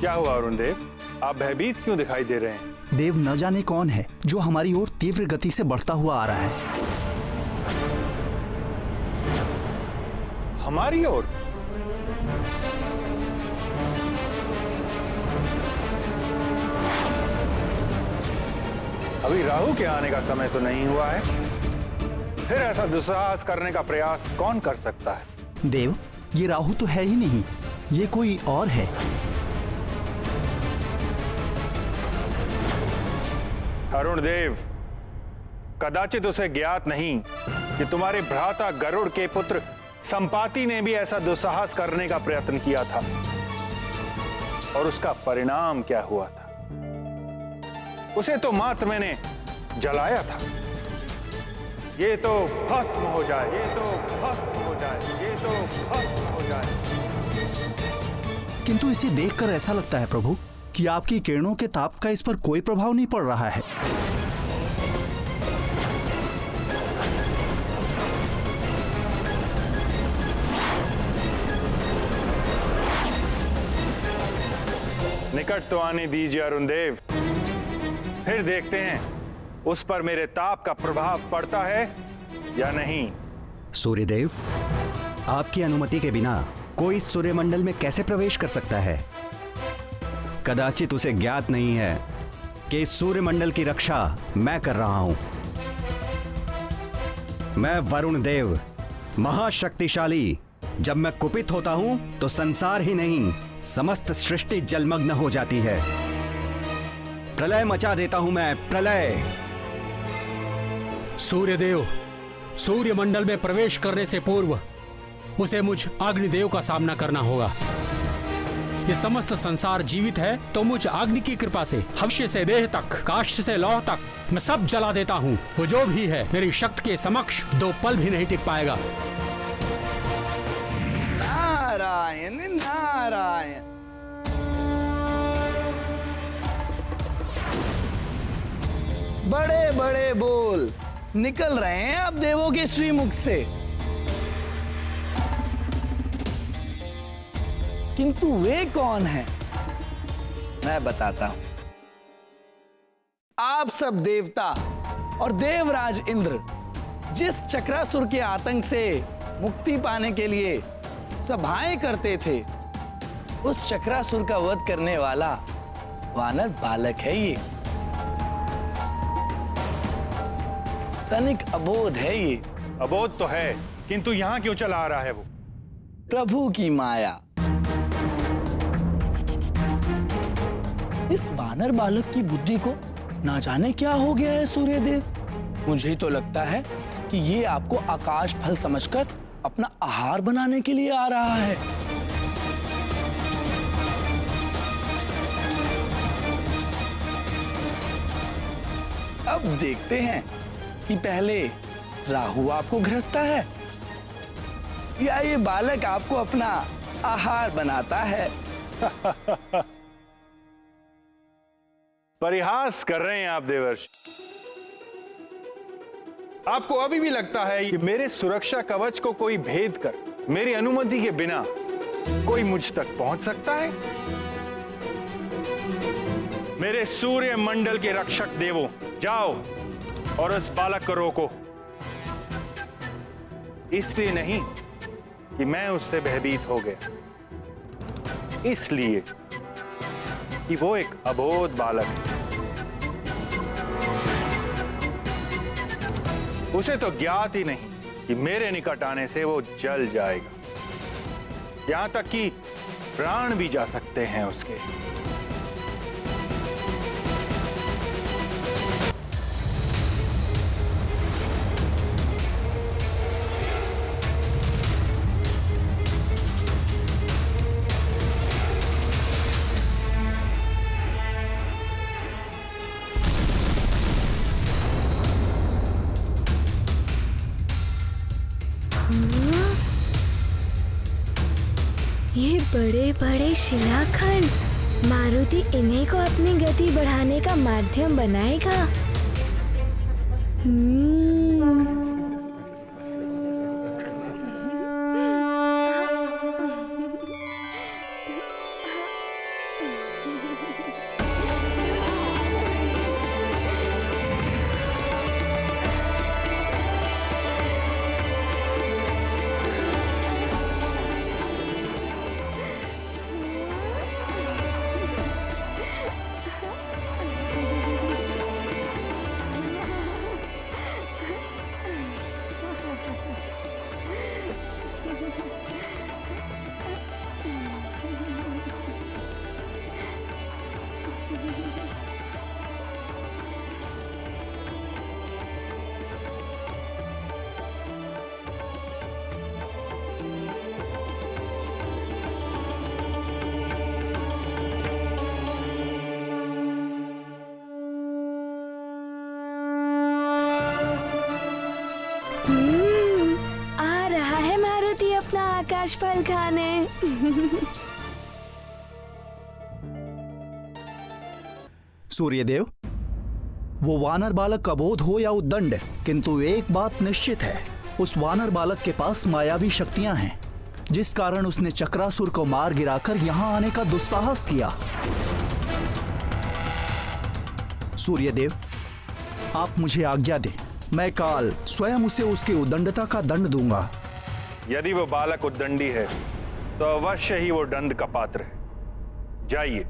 क्या हुआ अरुण देव, आप भयभीत क्यों दिखाई दे रहे हैं? देव, न जाने कौन है जो हमारी ओर तीव्र गति से बढ़ता हुआ आ रहा है। हमारी ओर? अभी राहु के आने का समय तो नहीं हुआ है, फिर ऐसा दुस्साहस करने का प्रयास कौन कर सकता है? देव, ये राहु तो है ही नहीं, ये कोई और है। अरुण देव, कदाचित उसे ज्ञात नहीं कि तुम्हारे भ्राता गरुड़ के पुत्र संपाति ने भी ऐसा दुस्साहस करने का प्रयत्न किया था और उसका परिणाम क्या हुआ था? उसे तो मात्र मैंने जलाया था। ये तो भस्म हो जाए, ये तो भस्म हो जाए, ये तो भस्म हो जाए। किंतु इसे देखकर ऐसा लगता है प्रभु कि आपकी किरणों के ताप का इस पर कोई प्रभाव नहीं पड़ रहा है। निकट तो आने दीजिए अरुण देव, फिर देखते हैं उस पर मेरे ताप का प्रभाव पड़ता है या नहीं। सूर्यदेव, आपकी अनुमति के बिना कोई सूर्यमंडल में कैसे प्रवेश कर सकता है? कदाचित उसे ज्ञात नहीं है कि इस सूर्यमंडल की रक्षा मैं कर रहा हूं। मैं वरुण देव, महाशक्तिशाली, जब मैं कुपित होता हूं तो संसार ही नहीं समस्त सृष्टि जलमग्न हो जाती है। प्रलय मचा देता हूं मैं, प्रलय। सूर्यदेव, सूर्यमंडल में प्रवेश करने से पूर्व उसे मुझ अग्निदेव का सामना करना होगा। ये समस्त संसार जीवित है तो मुझ अग्नि की कृपा से हव्य से देह तक, काष्ठ से लौह तक मैं सब जला देता हूँ। वो जो भी है मेरी शक्ति के समक्ष 2 पल भी नहीं टिक पाएगा। नारायण नारायण। बड़े बड़े बोल निकल रहे हैं अब देवों के श्रीमुख से, किंतु वे कौन हैं? मैं बताता हूं। आप सब देवता और देवराज इंद्र जिस चक्रासुर के आतंक से मुक्ति पाने के लिए सभाएं करते थे, उस चक्रासुर का वध करने वाला वानर बालक है ये। तनिक अबोध है ये। अबोध तो है, किंतु यहाँ क्यों चला आ रहा है वो? प्रभु की माया। इस वानर बालक की बुद्धि को ना जाने क्या हो गया है सूर्यदेव। मुझे तो लगता है कि ये आपको आकाश फल समझकर अपना आहार बनाने के लिए आ रहा है। अब देखते हैं कि पहले राहु आपको ग्रसता है या ये बालक आपको अपना आहार बनाता है। परिहास कर रहे हैं आप देवर्षि। आपको अभी भी लगता है कि मेरे सुरक्षा कवच को कोई भेद कर मेरी अनुमति के बिना कोई मुझ तक पहुंच सकता है? मेरे सूर्य मंडल के रक्षक देवों, जाओ और उस बालक को रोको। इसलिए नहीं कि मैं उससे भयभीत हो गया, इसलिए कि वो एक अबोध बालक है। उसे तो ज्ञात ही नहीं कि मेरे निकट आने से वो जल जाएगा, यहां तक कि प्राण भी जा सकते हैं उसके। ये बड़े बड़े शिलाखंड, मारुति इन्हीं को अपनी गति बढ़ाने का माध्यम बनाएगा। आ रहा है मारुति अपना आकाश फल खाने। सूर्यदेव, वो वानर बालक अबोध हो या उद्दंड, किंतु एक बात निश्चित है, उस वानर बालक के पास मायावी शक्तियां हैं, जिस कारण उसने चक्रासुर को मार गिराकर यहां आने का दुस्साहस किया। सूर्यदेव, आप मुझे आज्ञा दें, मैं काल स्वयं उसे उसकी उद्दंडता का दंड दूंगा। यदि वो बालक उद्दंडी है तो अवश्य ही वो दंड का पात्र है। जाइए।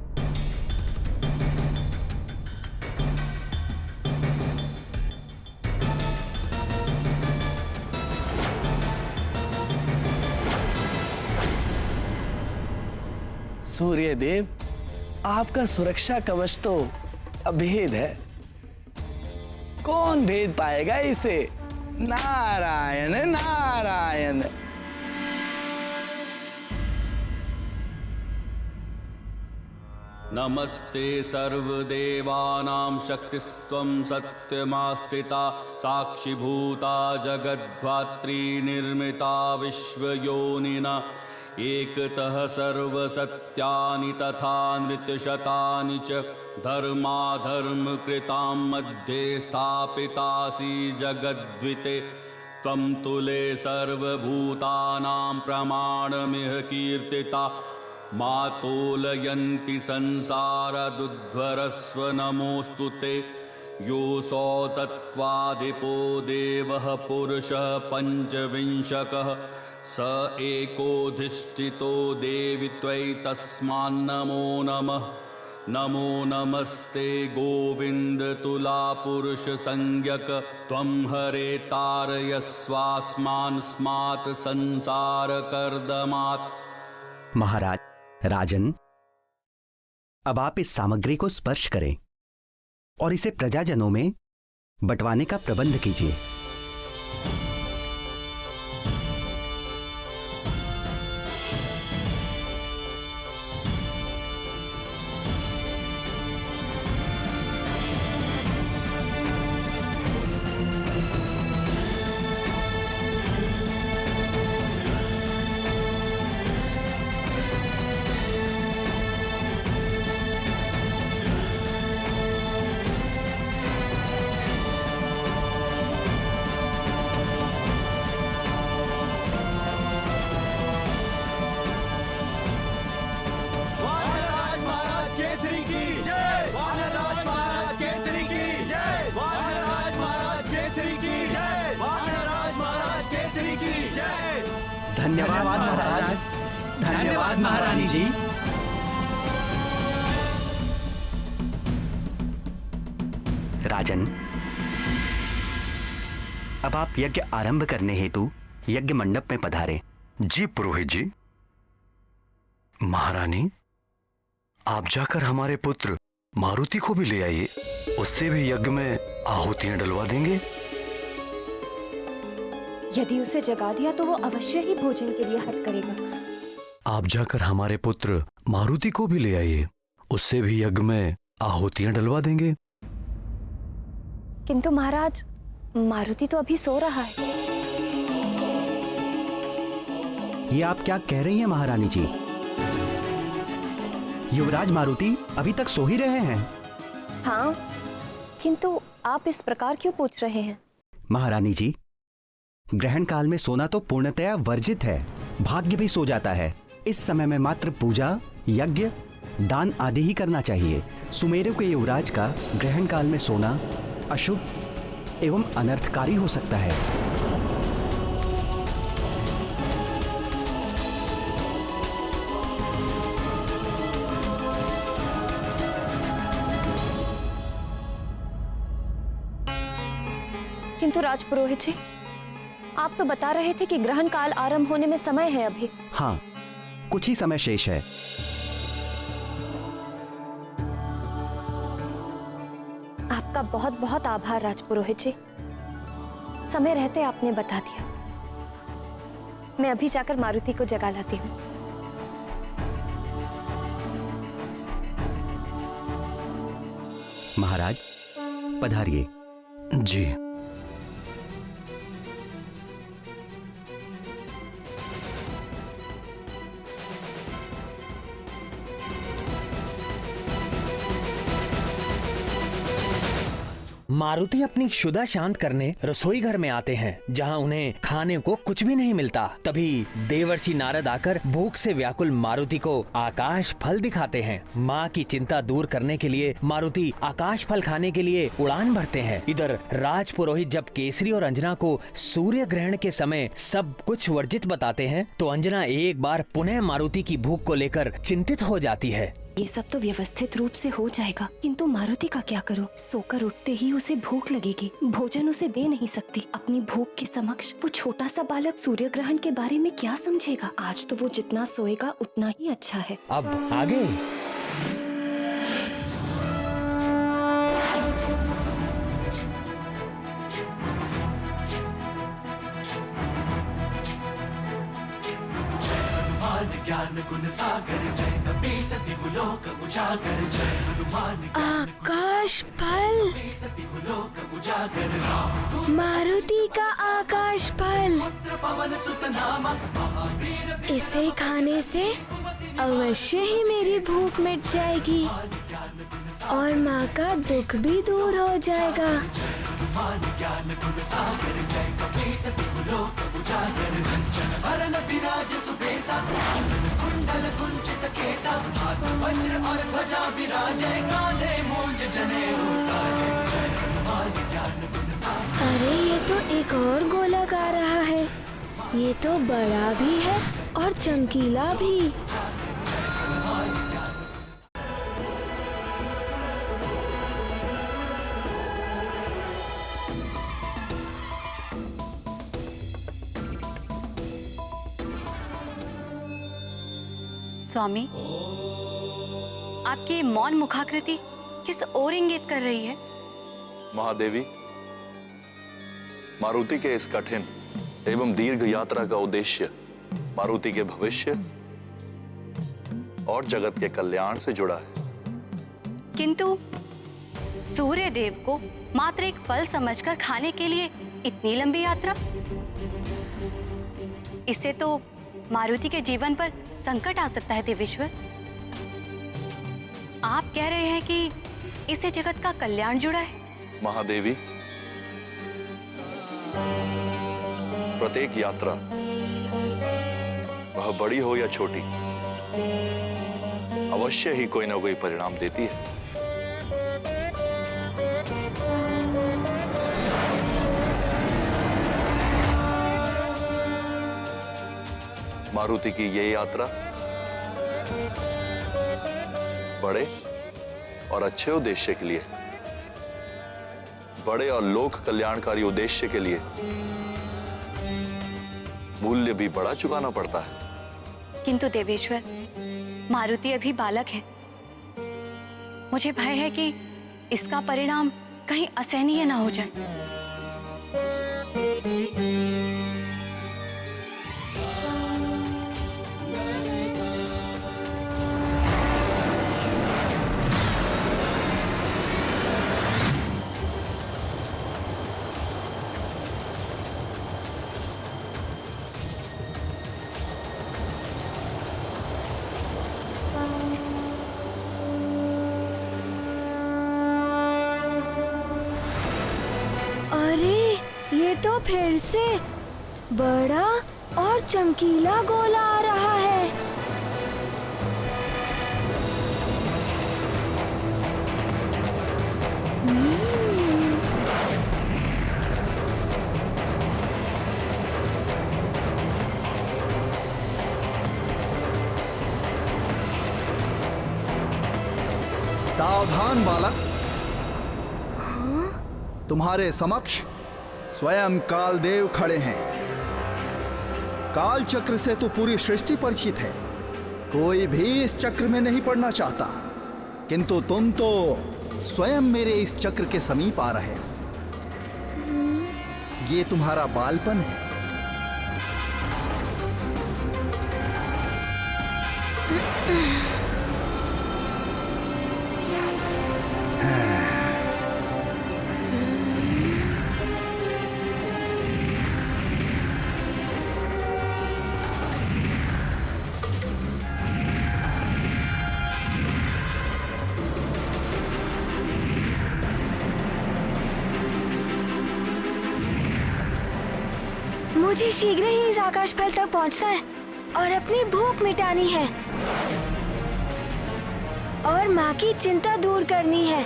सूर्यदेव, आपका सुरक्षा कवच तो अभेद है, कौन भेद पाएगा इसे? नारायण नारायण। नमस्ते सर्वदेवानां शक्तिस्त्वं सत्यमास्थिता साक्षिभूता जगद्धात्री निर्मिता विश्वयोनिना एकतः सर्वसत्यानि तथा नृत्यशतानि च धर्माधर्मकृतां मध्ये स्थापितासि जगद्विते त्वं तुले सर्वभूतानां प्रमाणमिह कीर्तिता मातोलयन्ति संसारदुध्वरस्व नमोऽस्तु ते योऽसौ तत्त्वादिपो देवः पुरुषः पञ्चविंशकः स एकोऽधिष्ठितो देवि त्वयि तस्मान्नमो नमः नमो नमस्ते गोविंद तुला पुरुष संज्ञक त्वं हरे तारयस्वास्मान् स्मात् संसार कर्दमात्। महाराज, राजन, अब आप इस सामग्री को स्पर्श करें और इसे प्रजाजनों में बंटवाने का प्रबंध कीजिए। धन्यवाद महाराज। धन्यवाद महारानी जी। राजन, अब आप यज्ञ आरंभ करने हेतु यज्ञ मंडप में पधारे। जी पुरोहित जी। महारानी, आप जाकर हमारे पुत्र मारुति को भी ले आइए, उससे भी यज्ञ में आहुतियां डलवा देंगे। यदि उसे जगा दिया तो वो अवश्य ही भोजन के लिए हट करेगा। आप जाकर हमारे पुत्र मारुति को भी ले आइए, उससे भी यज्ञ में आहुतियां डलवा देंगे। किंतु महाराज, मारुति तो अभी सो रहा है। ये आप क्या कह रही हैं महारानी जी? युवराज मारुति अभी तक सो ही रहे हैं। हाँ, किंतु आप इस प्रकार क्यों पूछ रहे हैं? महारानी जी, ग्रहण काल में सोना तो पूर्णतया वर्जित है। भाग्य भी सो जाता है। इस समय में मात्र पूजा, यज्ञ, दान आदि ही करना चाहिए। सुमेरु के युवराज का ग्रहण काल में सोना अशुभ एवं अनर्थकारी हो सकता है। किंतु राजपुरोहित जी, आप तो बता रहे थे कि ग्रहण काल आरंभ होने में समय है अभी। हाँ, कुछ ही समय शेष है। आपका बहुत बहुत आभार राजपुरोहित जी। समय रहते आपने बता दिया। मैं अभी जाकर मारुति को जगा लाती हूँ। महाराज, पधारिए। जी। मारुति अपनी क्षुधा शांत करने रसोई घर में आते हैं, जहां उन्हें खाने को कुछ भी नहीं मिलता। तभी देवर्षि नारद आकर भूख से व्याकुल मारुति को आकाश फल दिखाते हैं। माँ की चिंता दूर करने के लिए मारुति आकाश फल खाने के लिए उड़ान भरते हैं। इधर राज पुरोहित जब केसरी और अंजना को सूर्य ग्रहण के समय सब कुछ वर्जित बताते हैं, तो अंजना एक बार पुनः मारुति की भूख को लेकर चिंतित हो जाती है। ये सब तो व्यवस्थित रूप से हो जाएगा, किंतु मारुति का क्या करूं? सोकर उठते ही उसे भूख लगेगी, भोजन उसे दे नहीं सकती। अपनी भूख के समक्ष वो छोटा सा बालक सूर्य ग्रहण के बारे में क्या समझेगा? आज तो वो जितना सोएगा उतना ही अच्छा है। अब आगे ज्ञान गुण सागर जय कपी सती लोक उजागर जय हनुमान आकाश फल, लोक उजागर मारुति का आकाश फल। पवन सुत नामक महावीर, इसे खाने से अवश्य ही मेरी भूख मिट जाएगी और माँ का दुख भी दूर हो जाएगा। ज्ञान गुण सागर जय कपी सती लोक उजागर कंचन वरण विराज सुबेसा, कुंडल कुंचित केसा, हाथ वज्र और ध्वजा विराजे, कांधे मूंज जनेऊ साजे, जय हनुमान ज्ञान गुण सागर। अरे ये तो एक और गोलक आ रहा है। ये तो बड़ा भी है और चमकीला भी। स्वामी, आपकी मौन मुखाकृति किस ओर इंगित कर रही है? महादेवी, मारुति के इस कठिन एवं दीर्घ यात्रा का उद्देश्य मारुति के भविष्य और जगत के कल्याण से जुड़ा है। किंतु सूर्य देव को मात्र एक फल समझकर खाने के लिए इतनी लंबी यात्रा? इससे तो मारुति के जीवन पर संकट आ सकता है देवेश्वर। आप कह रहे हैं कि इससे जगत का कल्याण जुड़ा है? महादेवी, प्रत्येक यात्रा, वह बड़ी हो या छोटी, अवश्य ही कोई ना कोई परिणाम देती है। मारुति की ये यात्रा बड़े और अच्छे उद्देश्य के लिए, बड़े और लोक कल्याणकारी उद्देश्य के लिए मूल्य भी बड़ा चुकाना पड़ता है। किंतु देवेश्वर, मारुति अभी बालक है। मुझे भय है कि इसका परिणाम कहीं असहनीय ना हो जाए। तो फिर से बड़ा और चमकीला गोला आ रहा है। सावधान बालक, तुम्हारे समक्ष स्वयं कालदेव खड़े हैं। काल चक्र से तो पूरी सृष्टि परिचित है, कोई भी इस चक्र में नहीं पड़ना चाहता, किंतु तुम तो स्वयं मेरे इस चक्र के समीप आ रहे हो। ये तुम्हारा बालपन है। मुझे शीघ्र ही इस आकाश फल तक पहुंचना है और अपनी भूख मिटानी है और माँ की चिंता दूर करनी है।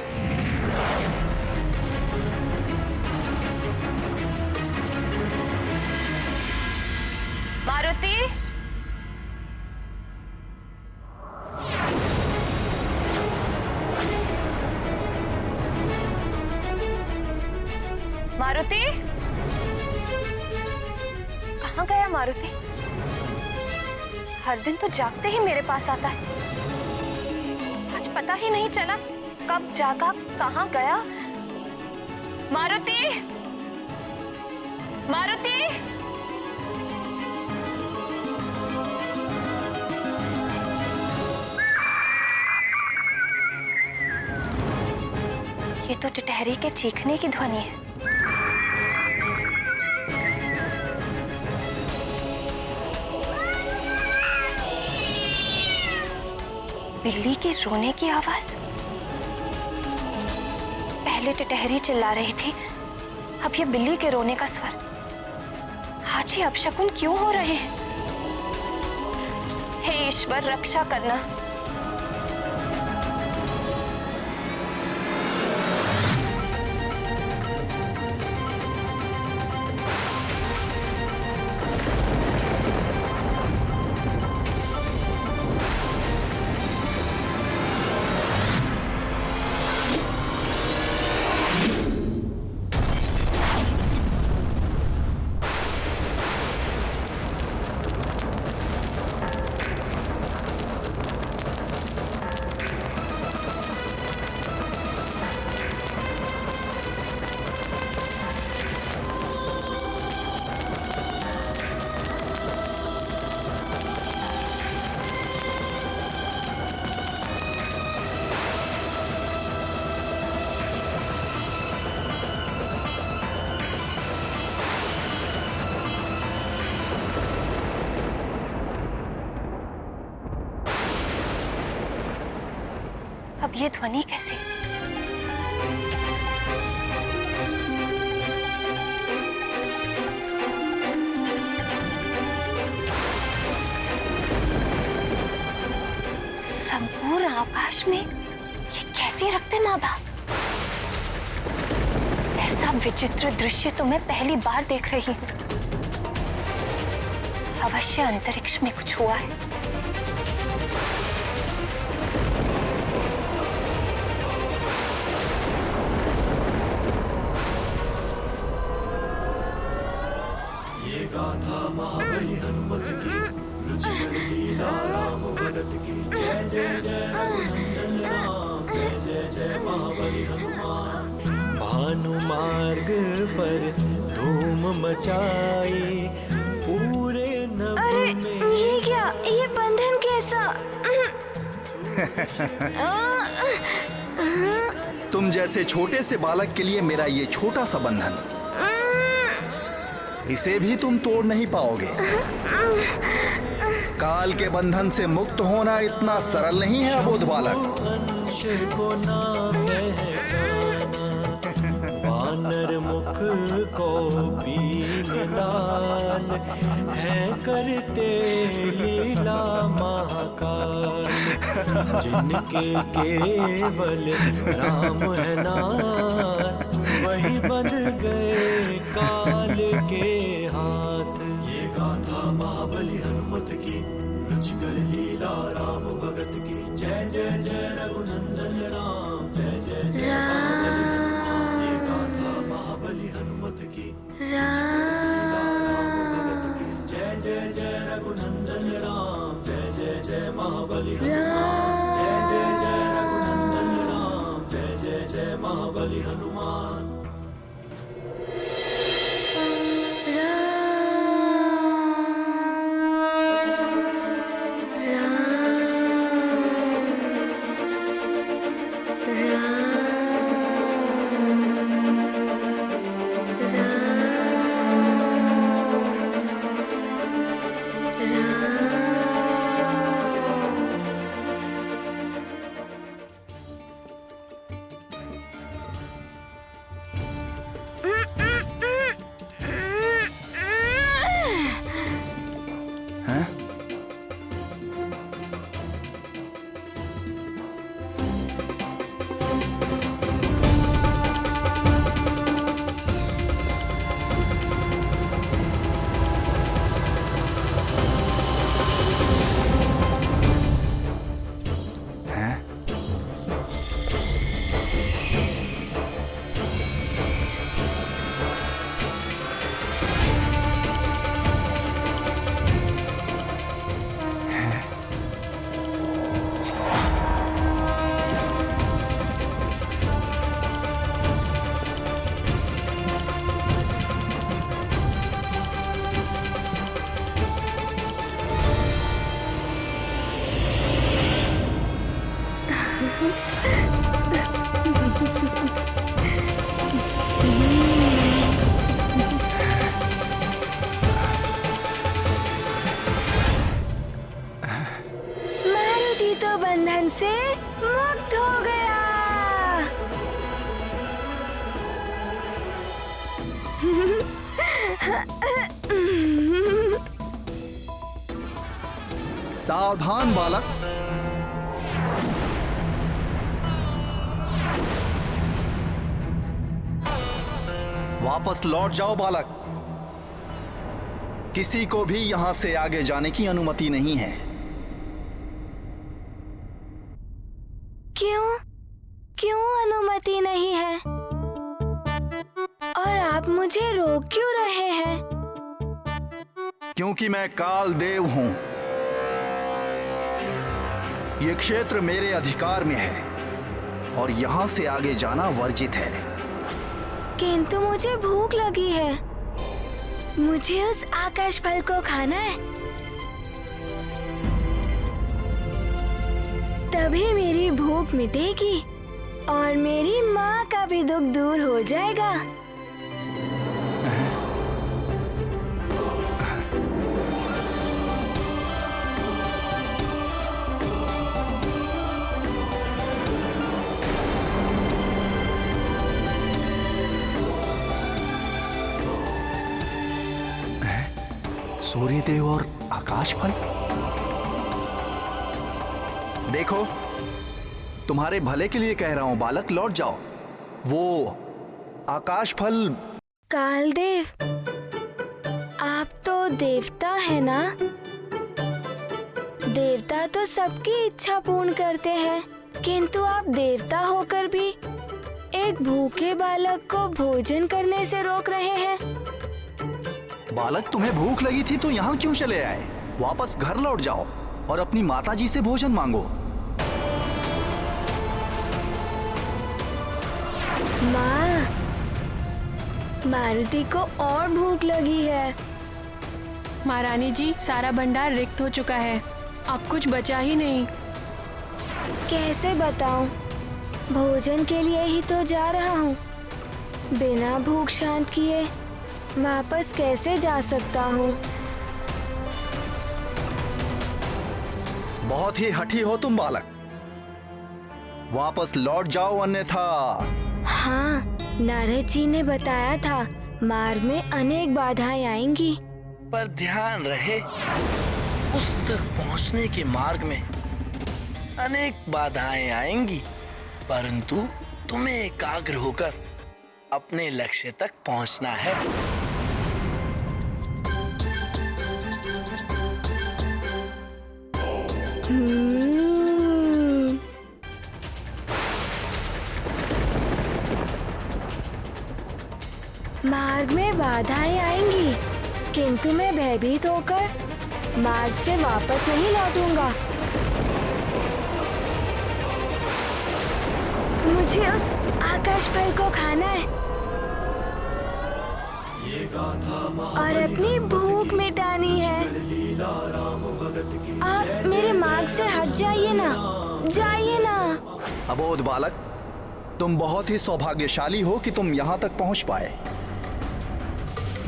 मारुति, मारुति, कहाँ गया मारुति? हर दिन तो जागते ही मेरे पास आता है, आज पता ही नहीं चला कब जागा कहाँ गया। मारुति, मारुति, ये तो टिटहरी के चीखने की ध्वनि है। बिल्ली के रोने की आवाज। पहले टिटहरी चिल्ला रही थी, अब ये बिल्ली के रोने का स्वर। आज ये अपशकुन क्यों हो रहे हैं? हे ईश्वर, रक्षा करना। अब ये ध्वनि कैसे? संपूर्ण आकाश में ये कैसे रखते माँ बाप? ऐसा विचित्र दृश्य तो मैं पहली बार देख रही हूँ। अवश्य अंतरिक्ष में कुछ हुआ है। ये गाथा महाबली हनुमत की, रुचिकर लीला राम भगत की। जय जय जय रघुनंदन राम, जय जय जय महाबली हनुमान। भानु मार्ग पर धूम मचाई, पूरे नभ अरे ये क्या? ये बंधन कैसा? तुम जैसे छोटे से बालक के लिए मेरा ये छोटा सा बंधन, इसे भी तुम तोड़ नहीं पाओगे। काल के बंधन से मुक्त होना इतना सरल नहीं है अबोध बालक। वानर मुख को बीन लाल, है करते लीला महाकाल। जिनके केवल राम है नाथ, वही बंध गए काल के हाथ। ये गाथा महाबली हनुमत की, रुचिकर लीला राम भगत की। जय जय जय रघुनंदन राम, जय जय जय राम। ये गाथा महाबली हनुमत की, जय जय जय रघुनंदन राम, जय जय जय महाबली हनुमान। जय जय जय रघुनंदन राम, जय जय जय महाबली हनुमान। मारुति तो बंधन से मुक्त हो गया। सावधान बालक, वापस लौट जाओ बालक। किसी को भी यहां से आगे जाने की अनुमति नहीं है। क्यों? क्यों अनुमति नहीं है? और आप मुझे रोक क्यों रहे हैं? क्योंकि मैं काल देव हूं। ये क्षेत्र मेरे अधिकार में है और यहां से आगे जाना वर्जित है। किंतु मुझे भूख लगी है। मुझे उस आकाश फल को खाना है। तभी मेरी भूख मिटेगी और मेरी माँ का भी दुख दूर हो जाएगा। सूर्यदेव और आकाश फल। देखो, तुम्हारे भले के लिए कह रहा हूं बालक, लौट जाओ। वो आकाश फल। कालदेव, आप तो देवता है ना? देवता तो सबकी इच्छा पूर्ण करते हैं, किंतु आप देवता होकर भी एक भूखे बालक को भोजन करने से रोक रहे हैं। बालक, तुम्हें भूख लगी थी तो यहाँ क्यों चले आए? वापस घर लौट जाओ और अपनी माताजी से भोजन मांगो। माँ, मारुति को और भूख लगी है। महारानी जी, सारा भंडार रिक्त हो चुका है, अब कुछ बचा ही नहीं। कैसे बताऊं? भोजन के लिए ही तो जा रहा हूँ। बिना भूख शांत किए वापस कैसे जा सकता हूँ? बहुत ही हठी हो तुम बालक, वापस लौट जाओ अन्यथा। हाँ, नारद जी ने बताया था मार्ग में अनेक बाधाएं आएंगी। पर ध्यान रहे, उस तक पहुंचने के मार्ग में अनेक बाधाएं आएंगी, परंतु तुम्हें एकाग्र होकर अपने लक्ष्य तक पहुंचना है। मार्ग में बाधाएं आएंगी, किंतु मैं भयभीत होकर मार्ग से वापस नहीं लौटूंगा। मुझे उस आकाश फल को खाना है और अपनी भूख मिटानी है। आप मेरे मार्ग से हट जाइए ना, जाइए ना। अबोध बालक, तुम बहुत ही सौभाग्यशाली हो कि तुम यहाँ तक पहुँच पाए,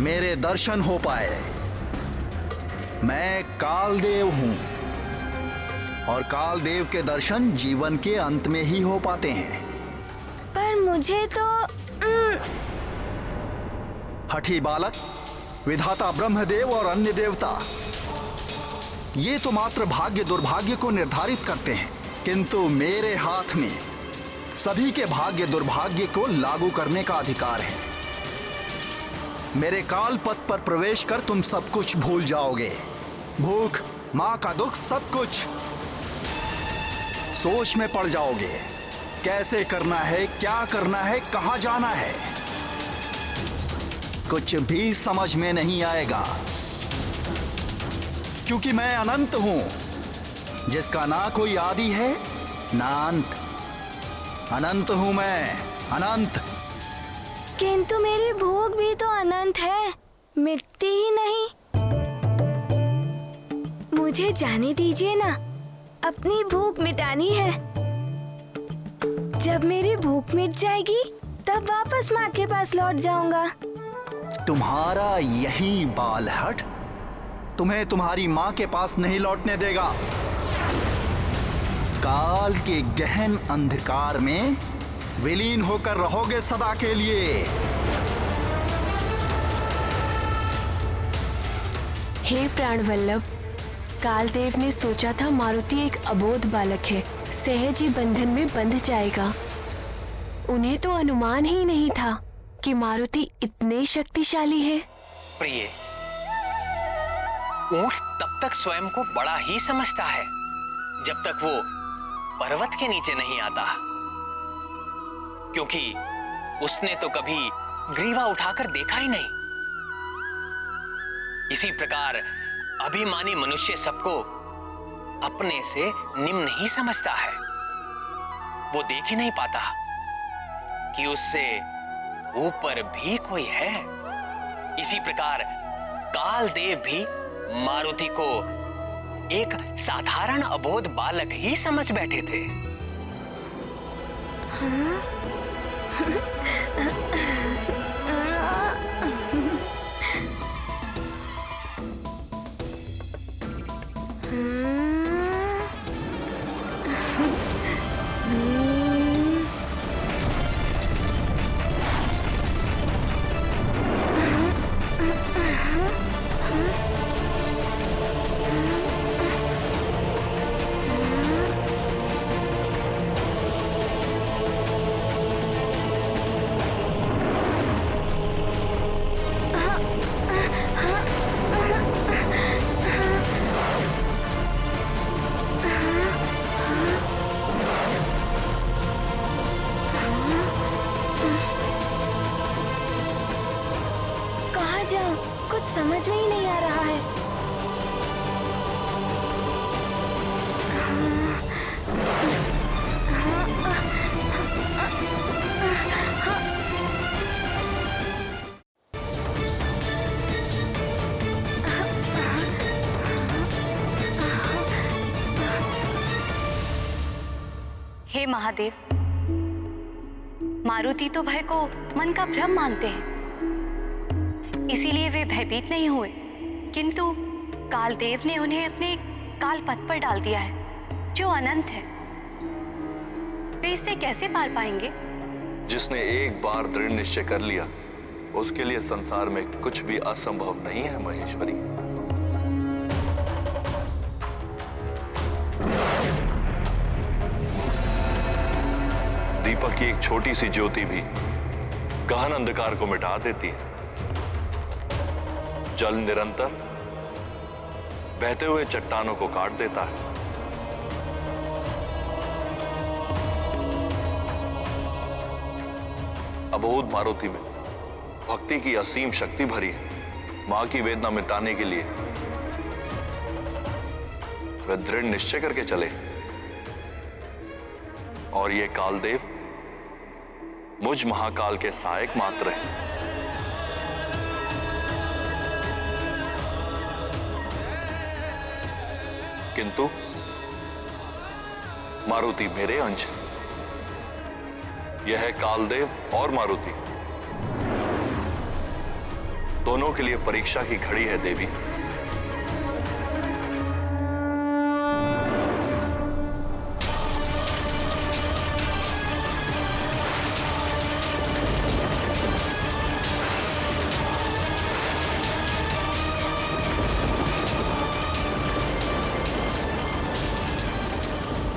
मेरे दर्शन हो पाए। मैं कालदेव हूँ और कालदेव के दर्शन जीवन के अंत में ही हो पाते हैं। पर मुझे तो हठी बालक, विधाता ब्रह्मदेव और अन्य देवता ये तो मात्र भाग्य दुर्भाग्य को निर्धारित करते हैं, किंतु मेरे हाथ में सभी के भाग्य दुर्भाग्य को लागू करने का अधिकार है। मेरे काल पथ पर प्रवेश कर तुम सब कुछ भूल जाओगे, भूख, माँ का दुख, सब कुछ। सोच में पड़ जाओगे, कैसे करना है, क्या करना है, कहाँ जाना है, कुछ भी समझ में नहीं आएगा, क्योंकि मैं अनंत हूं, जिसका ना कोई आदि है ना अंत। अनंत हूं मैं, अनंत। किंतु मेरी भूख भी तो अनंत है, मिटती ही नहीं। मुझे जाने दीजिए ना, अपनी भूख मिटानी है। जब मेरी भूख मिट जाएगी तब वापस माँ के पास लौट जाऊंगा। तुम्हारा यही बालहट तुम्हें तुम्हारी माँ के पास नहीं लौटने देगा। काल के गहन अंधकार में विलीन होकर रहोगे सदा के लिए। हे प्राणवल्लभ, कालदेव ने सोचा था मारुति एक अबोध बालक है, सहज ही बंधन में बंध जाएगा। उन्हें तो अनुमान ही नहीं था कि मारुति इतने शक्तिशाली है। प्रिय, ऊंट तब तक स्वयं को बड़ा ही समझता है जब तक वो पर्वत के नीचे नहीं आता, क्योंकि उसने तो कभी ग्रीवा उठाकर देखा ही नहीं। इसी प्रकार अभिमानी मनुष्य सबको अपने से निम्न ही समझता है। वो देख ही नहीं पाता कि उससे ऊपर भी कोई है। इसी प्रकार कालदेव भी मारुति को एक साधारण अबोध बालक ही समझ बैठे थे। कुछ समझ में ही नहीं आ रहा है। हे महादेव, मारुति तो भय को मन का भ्रम मानते हैं, इसीलिए वे भयभीत नहीं हुए, किंतु कालदेव ने उन्हें अपने काल पथ पर डाल दिया है जो अनंत है। वे इससे कैसे पार पाएंगे? जिसने एक बार दृढ़ निश्चय कर लिया उसके लिए संसार में कुछ भी असंभव नहीं है महेश्वरी। दीपक की एक छोटी सी ज्योति भी गहन अंधकार को मिटा देती है। जल निरंतर बहते हुए चट्टानों को काट देता है। अबोध मारुति में भक्ति की असीम शक्ति भरी है। मां की वेदना मिटाने के लिए वे दृढ़ निश्चय करके चले, और ये कालदेव मुझ महाकाल के सहायक मात्र हैं। किंतु मारुति मेरे अंश है। यह है कालदेव और मारुति, दोनों के लिए परीक्षा की घड़ी है देवी।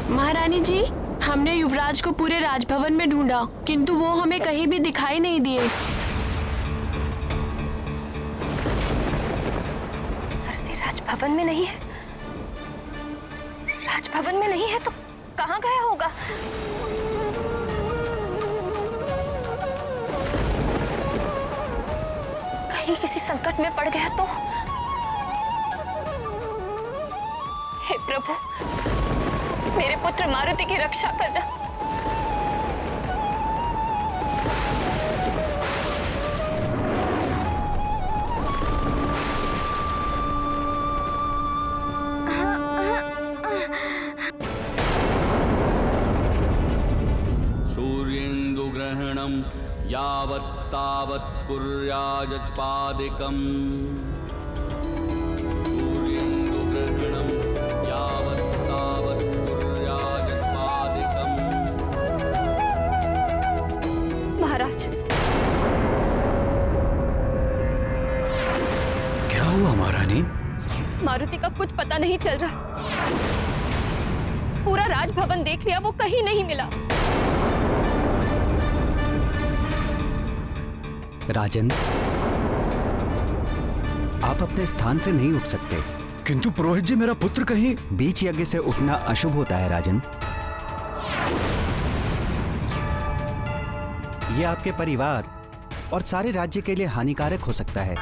महारानी जी, हमने युवराज को पूरे राजभवन में ढूंढा, किंतु वो हमें कहीं भी दिखाई नहीं दिए। राजभवन में नहीं है? राजभवन में नहीं है तो कहाँ गया होगा? कहीं किसी संकट में पड़ गया तो? हे प्रभु, मेरे पुत्र मारुति की रक्षा करना। सूर्येन्दुग्रहणं यावत् तावत् कुर्याजपादिकम्। सूर्येन्दुग्रहणं यावत् तावत् कुर्याजपादिकम्। महाराज, क्या हुआ महारानी? मारुति का कुछ पता नहीं चल रहा। पूरा राजभवन देख लिया, वो कहीं नहीं मिला। राजन, आप अपने स्थान से नहीं उठ सकते। किंतु पुरोहित जी, मेरा पुत्र कहीं। बीच यज्ञ से उठना अशुभ होता है राजन। ये आपके परिवार और सारे राज्य के लिए हानिकारक हो सकता है।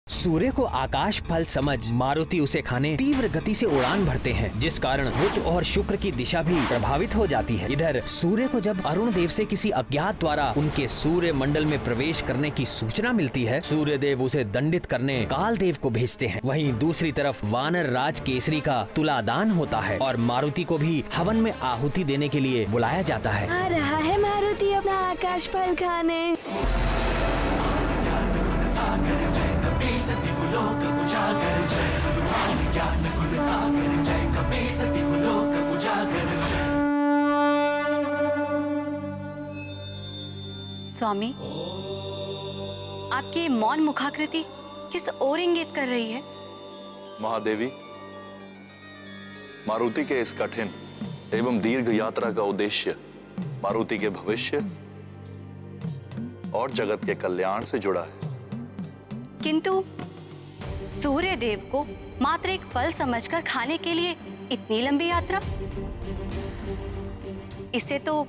सूर्य को आकाश फल समझ मारुति उसे खाने तीव्र गति से उड़ान भरते हैं, जिस कारण बुध और शुक्र की दिशा भी प्रभावित हो जाती है। इधर सूर्य को जब अरुण देव से किसी अज्ञात द्वारा उनके सूर्य मंडल में प्रवेश करने की सूचना मिलती है, सूर्य देव उसे दंडित करने काल देव को भेजते हैं। वहीं दूसरी तरफ वानर राज केसरी का तुलादान होता है और मारुति को भी हवन में आहुति देने के लिए बुलाया जाता है। आ रहा है मारुति अपना आकाश फल खाने। स्वामी, आपकी मौन मुखाकृति किस ओर इंगित कर रही है? महादेवी, मारुति के इस कठिन एवं दीर्घ यात्रा का उद्देश्य मारुति के भविष्य और जगत के कल्याण से जुड़ा है। किंतु सूर्य देव को मात्र एक फल समझकर खाने के लिए इतनी लंबी यात्रा, इससे तो